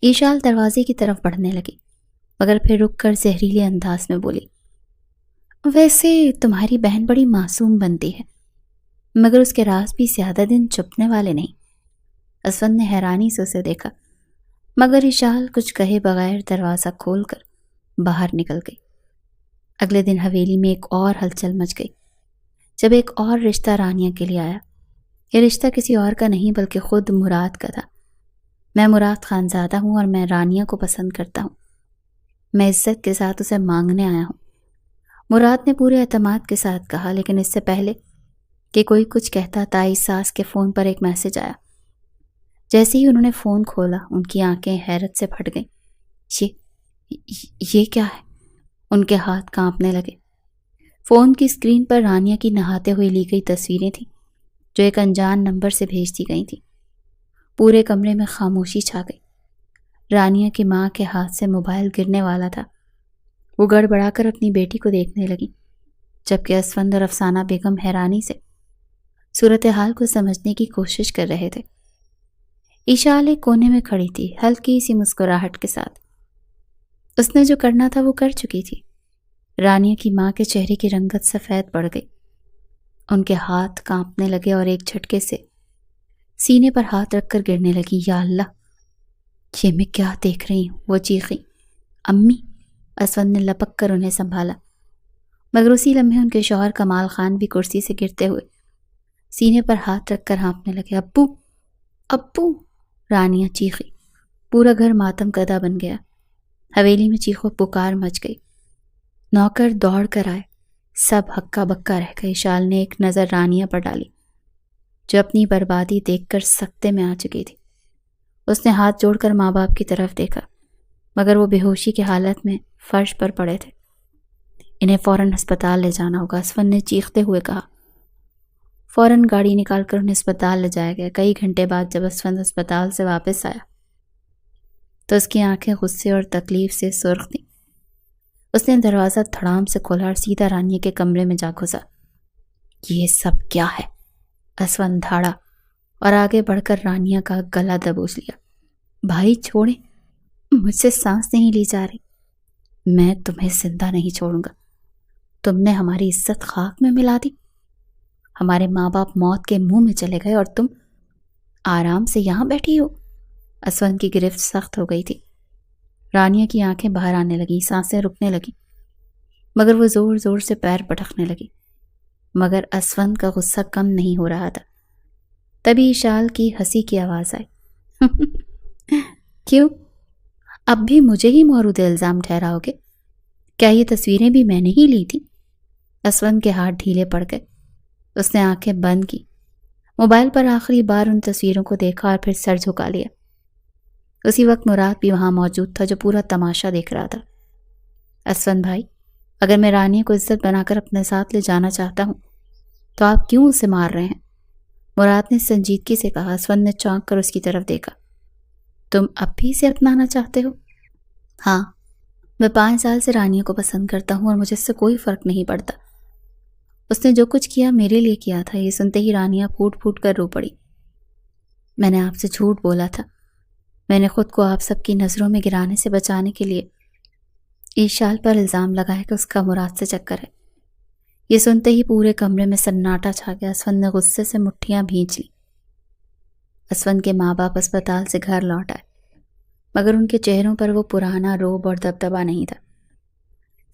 ایشال دروازے کی طرف بڑھنے لگی مگر پھر رک کر زہریلے انداز میں بولی، ویسے تمہاری بہن بڑی معصوم بنتی ہے مگر اس کے راز بھی زیادہ دن چھپنے والے نہیں۔ اسفند نے حیرانی سے اسے دیکھا مگر ایشال کچھ کہے بغیر دروازہ کھول کر باہر نکل گئی۔ اگلے دن حویلی میں ایک اور ہلچل مچ گئی جب ایک اور رشتہ رانیہ کے لیے آیا۔ یہ رشتہ کسی اور کا نہیں بلکہ خود مراد کا تھا۔ میں مراد خانزادہ ہوں اور میں رانیہ کو پسند کرتا ہوں، میں عزت کے ساتھ اسے مانگنے آیا ہوں، مراد نے پورے اعتماد کے ساتھ کہا، لیکن اس سے پہلے کہ کوئی کچھ کہتا تائی ساس کے فون پر ایک میسج آیا۔ جیسے ہی انہوں نے فون کھولا ان کی آنکھیں حیرت سے پھٹ گئیں۔ یہ کیا ہے؟ ان کے ہاتھ کانپنے لگے۔ فون کی اسکرین پر رانیہ کی نہاتے ہوئے لی گئی تصویریں تھیں جو ایک انجان نمبر سے بھیج دی گئی تھیں۔ پورے کمرے میں خاموشی چھا گئی۔ رانیہ کی ماں کے ہاتھ سے موبائل گرنے والا تھا، وہ گڑبڑا کر اپنی بیٹی کو دیکھنے لگی، جبکہ اسفند اور افسانہ بیگم حیرانی سے صورتحال کو سمجھنے کی کوشش کر رہے تھے۔ ایشال ایک کونے میں کھڑی تھی، ہلکی سی مسکراہٹ کے ساتھ۔ اس نے جو کرنا تھا وہ کر چکی تھی۔ رانیہ کی ماں کے چہرے کی رنگت سفید پڑ گئی، ان کے ہاتھ کانپنے لگے اور ایک جھٹکے سے سینے پر ہاتھ رکھ کر گرنے لگی۔ یا اللہ، یہ میں کیا دیکھ رہی ہوں؟ وہ چیخی، امی! اسفند نے لپک کر انہیں سنبھالا مگر اسی لمحے ان کے شوہر کمال خان بھی کرسی سے گرتے ہوئے سینے پر ہاتھ رکھ کر ہانپنے لگے۔ ابو! ابو! رانیہ چیخی، پورا گھر ماتم کدہ بن گیا۔ حویلی میں چیخو پکار مچ گئی، نوکر دوڑ کر آئے، سب ہکا بکا رہ گئے۔ شال نے ایک نظر رانیہ پر ڈالی جو اپنی بربادی دیکھ کر سکتے میں آ چکی تھی۔ اس نے ہاتھ جوڑ کر ماں باپ کی طرف دیکھا مگر وہ بے ہوشی کی حالت میں فرش پر پڑے تھے۔ انہیں فوراً ہسپتال لے جانا ہوگا، اسفند نے چیختے ہوئے کہا۔ فوراً گاڑی نکال کر انہیں ہسپتال لے جایا گیا۔ کئی گھنٹے بعد جب اسفند ہسپتال سے واپس آیا تو اس کی آنکھیں غصے اور تکلیف سے سرخ تھیں۔ اس نے دروازہ دھڑام سے کھولا اور سیدھا رانیہ کے کمرے میں جا گھسا۔ یہ سب کیا ہے؟ اسفند دھاڑا اور آگے بڑھ کر رانیہ کا گلا دبوچ لیا۔ بھائی چھوڑیں، مجھ سے سانس نہیں لی جا رہی، میں تمہیں زندہ نہیں چھوڑوں گا۔ تم نے ہماری عزت خاک میں ملا دی، ہمارے ماں باپ موت کے منہ میں چلے گئے اور تم آرام سے یہاں بیٹھی ہو۔ اسفند کی گرفت سخت ہو گئی تھی۔ رانیہ کی آنکھیں باہر آنے لگیں، سانسیں رکنے لگیں مگر وہ زور زور سے پیر پٹکنے لگی۔ مگر اسفند کا غصہ کم نہیں ہو رہا تھا۔ تبھی ایشال کی ہنسی کی آواز آئی۔ کیوں؟ اب بھی مجھے ہی مورد الزام ٹھہراؤ گے؟ کیا یہ تصویریں بھی میں نے ہی لی تھی؟ اسفند کے ہاتھ ڈھیلے پڑ گئے، اس نے آنکھیں بند کی، موبائل پر آخری بار ان تصویروں کو دیکھا اور پھر سر جھکا لیا۔ اسی وقت مراد بھی وہاں موجود تھا جو پورا تماشا دیکھ رہا تھا۔ اسفند بھائی، اگر میں رانیہ کو عزت بنا کر اپنے ساتھ لے جانا چاہتا ہوں تو آپ کیوں اسے مار رہے ہیں؟ مراد نے سنجیدگی سے کہا۔ اسفند نے چونک کر اس کی طرف دیکھا۔ تم اب بھی اسے اپنانا چاہتے ہو؟ ہاں، میں 5 سال سے رانیہ کو پسند کرتا ہوں اور مجھے اس سے کوئی فرق نہیں پڑتا۔ اس نے جو کچھ کیا میرے لیے کیا تھا۔ یہ سنتے ہی رانیہ پھوٹ پھوٹ کر رو پڑی۔ میں نے آپ سے جھوٹ بولا تھا، میں نے خود کو آپ سب کی نظروں میں گرانے سے بچانے کے لیے ایشال پر الزام لگایا کہ اس کا مراد سے چکر ہے۔ یہ سنتے ہی پورے کمرے میں سناٹا چھا گیا۔ اسفند نے غصے سے مٹھیاں بھینچ لیں۔ اسفند کے ماں باپ اسپتال سے گھر لوٹ آئے مگر ان کے چہروں پر وہ پرانا روب اور دبدبا نہیں تھا۔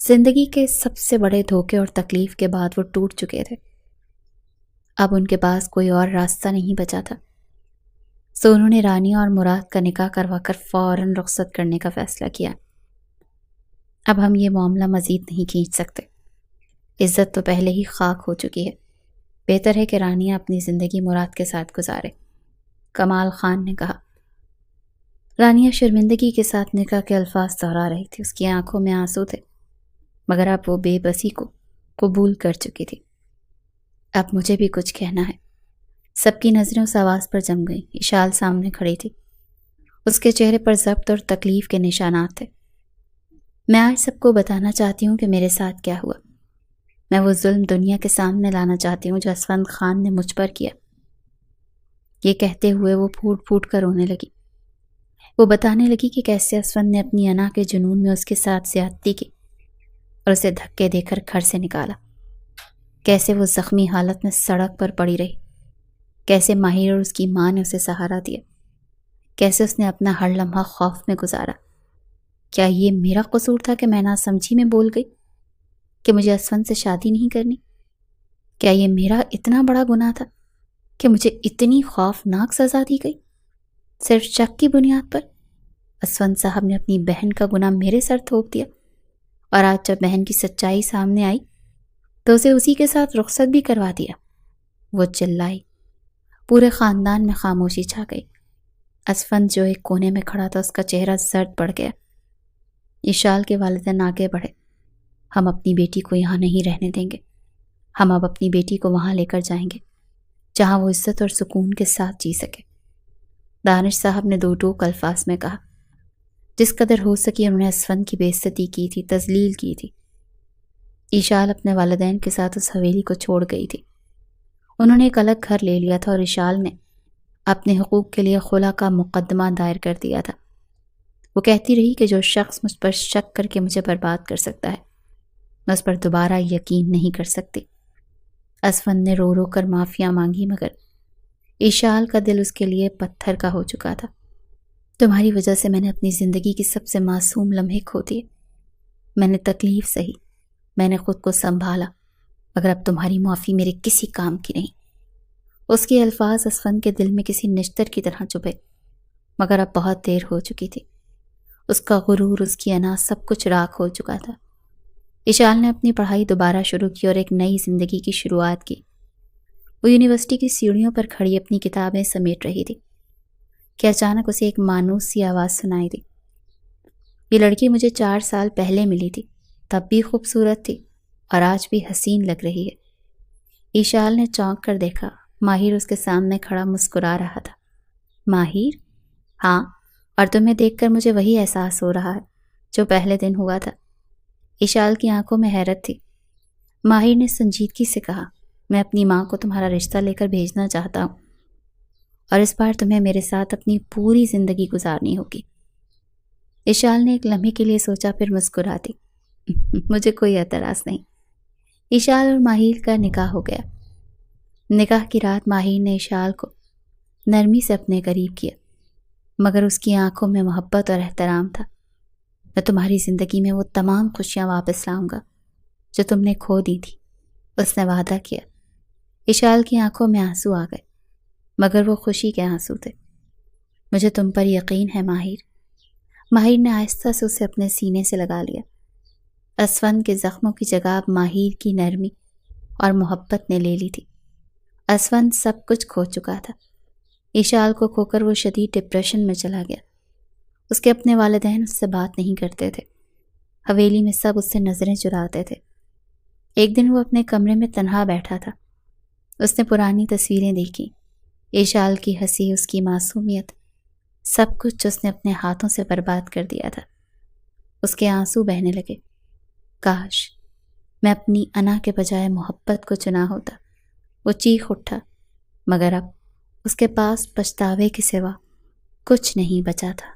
زندگی کے سب سے بڑے دھوکے اور تکلیف کے بعد وہ ٹوٹ چکے تھے۔ اب ان کے پاس کوئی اور راستہ نہیں بچا تھا۔ سونو نے رانیہ اور مراد کا نکاح کروا کر فوراً رخصت کرنے کا فیصلہ کیا۔ اب ہم یہ معاملہ مزید نہیں کھینچ سکتے، عزت تو پہلے ہی خاک ہو چکی ہے، بہتر ہے کہ رانیہ اپنی زندگی مراد کے ساتھ گزارے، کمال خان نے کہا۔ رانیہ شرمندگی کے ساتھ نکاح کے الفاظ دہرا رہی تھی، اس کی آنکھوں میں آنسو تھے، مگر اب وہ بے بسی کو قبول کر چکی تھی۔ اب مجھے بھی کچھ کہنا ہے۔ سب کی نظریں اس آواز پر جم گئیں۔ اشال سامنے کھڑی تھی، اس کے چہرے پر ضبط اور تکلیف کے نشانات تھے۔ میں آج سب کو بتانا چاہتی ہوں کہ میرے ساتھ کیا ہوا۔ میں وہ ظلم دنیا کے سامنے لانا چاہتی ہوں جو اسفند خان نے مجھ پر کیا۔ یہ کہتے ہوئے وہ پھوٹ پھوٹ کر رونے لگی۔ وہ بتانے لگی کہ کیسے اسفند نے اپنی انا کے جنون میں اس کے ساتھ زیادتی کی اور اسے دھکے دے کر گھر سے نکالا، کیسے وہ زخمی حالت میں سڑک پر پڑی رہی، کیسے ماہر اور اس کی ماں نے اسے سہارا دیا، کیسے اس نے اپنا ہر لمحہ خوف میں گزارا۔ کیا یہ میرا قصور تھا کہ میں ناسمجھی میں بول گئی کہ مجھے اسفند سے شادی نہیں کرنی؟ کیا یہ میرا اتنا بڑا گناہ تھا کہ مجھے اتنی خوفناک سزا دی گئی صرف شک کی بنیاد پر؟ اسفند صاحب نے اپنی بہن کا گناہ میرے سر تھوپ دیا، اور آج جب بہن کی سچائی سامنے آئی تو اسے اسی کے ساتھ رخصت بھی کروا دیا۔ وہ چلائی، پورے خاندان میں خاموشی چھا گئی۔ اسفند جو ایک کونے میں کھڑا تھا، اس کا چہرہ زرد پڑ گیا۔ اشال کے والدین آگے بڑھے۔ ہم اپنی بیٹی کو یہاں نہیں رہنے دیں گے، ہم اب اپنی بیٹی کو وہاں لے کر جائیں گے جہاں وہ عزت اور سکون کے ساتھ جی سکے۔ دانش صاحب نے دو ٹوک الفاظ میں کہا۔ جس قدر ہو سکی انہوں نے اسفند کی بے عزتی کی تھی، تذلیل کی تھی۔ اشال اپنے والدین کے ساتھ اس حویلی کو چھوڑ گئی تھی۔ انہوں نے ایک الگ گھر لے لیا تھا اور اشال نے اپنے حقوق کے لیے خلا کا مقدمہ دائر کر دیا تھا۔ وہ کہتی رہی کہ جو شخص مجھ پر شک کر کے مجھے برباد کر سکتا ہے، میں اس پر دوبارہ یقین نہیں کر سکتی۔ اسفند نے رو رو کر معافیاں مانگی، مگر اشال کا دل اس کے لیے پتھر کا ہو چکا تھا۔ تمہاری وجہ سے میں نے اپنی زندگی کی سب سے معصوم لمحے کھو دیے۔ میں نے تکلیف سہی، میں نے خود کو سنبھالا، مگر اب تمہاری معافی میرے کسی کام کی نہیں۔ اس کے الفاظ اسفند کے دل میں کسی نشتر کی طرح چبھے، مگر اب بہت دیر ہو چکی تھی۔ اس کا غرور، اس کی انا، سب کچھ راکھ ہو چکا تھا۔ اشال نے اپنی پڑھائی دوبارہ شروع کی اور ایک نئی زندگی کی شروعات کی۔ وہ یونیورسٹی کی سیڑھیوں پر کھڑی اپنی کتابیں سمیٹ رہی تھی کہ اچانک اسے ایک مانوس سی آواز سنائی دی۔ یہ لڑکی مجھے 4 سال پہلے ملی تھی، تب بھی خوبصورت تھی اور آج بھی حسین لگ رہی ہے۔ اشال نے چونک کر دیکھا، ماہر اس کے سامنے کھڑا مسکرا رہا تھا۔ ماہر؟ ہاں، اور تمہیں دیکھ کر مجھے وہی احساس ہو رہا ہے جو پہلے دن ہوا تھا۔ اشال کی آنکھوں میں حیرت تھی۔ ماہر نے سنجیدگی سے کہا، میں اپنی ماں کو تمہارا رشتہ لے کر بھیجنا چاہتا ہوں، اور اس بار تمہیں میرے ساتھ اپنی پوری زندگی گزارنی ہوگی۔ اشال نے ایک لمحے کے لیے سوچا، پھر مسکرا دی۔ مجھے کوئی اعتراض نہیں۔ اشال اور ماہر کا نکاح ہو گیا۔ نکاح کی رات ماہر نے اشال کو نرمی سے اپنے قریب کیا، مگر اس کی آنکھوں میں محبت اور احترام تھا۔ میں تمہاری زندگی میں وہ تمام خوشیاں واپس لاؤں گا جو تم نے کھو دی تھی، اس نے وعدہ کیا۔ اشال کی آنکھوں میں آنسو آ گئے، مگر وہ خوشی کے آنسو تھے۔ مجھے تم پر یقین ہے ماہر۔ ماہر نے آہستہ سے اسے اپنے سینے سے لگا لیا۔ اسفند کے زخموں کی جگہ اب ماہر کی نرمی اور محبت نے لے لی تھی۔ اسفند سب کچھ کھو چکا تھا۔ اشال کو کھو کر وہ شدید ڈپریشن میں چلا گیا۔ اس کے اپنے والدین اس سے بات نہیں کرتے تھے۔ حویلی میں سب اس سے نظریں چراتے تھے۔ ایک دن وہ اپنے کمرے میں تنہا بیٹھا تھا۔ اس نے پرانی تصویریں دیکھی، اشال کی ہنسی، اس کی معصومیت، سب کچھ اس نے اپنے ہاتھوں سے برباد کر دیا تھا۔ اس کے آنسو بہنے لگے۔ کاش میں اپنی انا کے بجائے محبت کو چنا ہوتا۔ وہ چیخ اٹھا، مگر اب اس کے پاس پچھتاوے کے سوا کچھ نہیں بچا تھا۔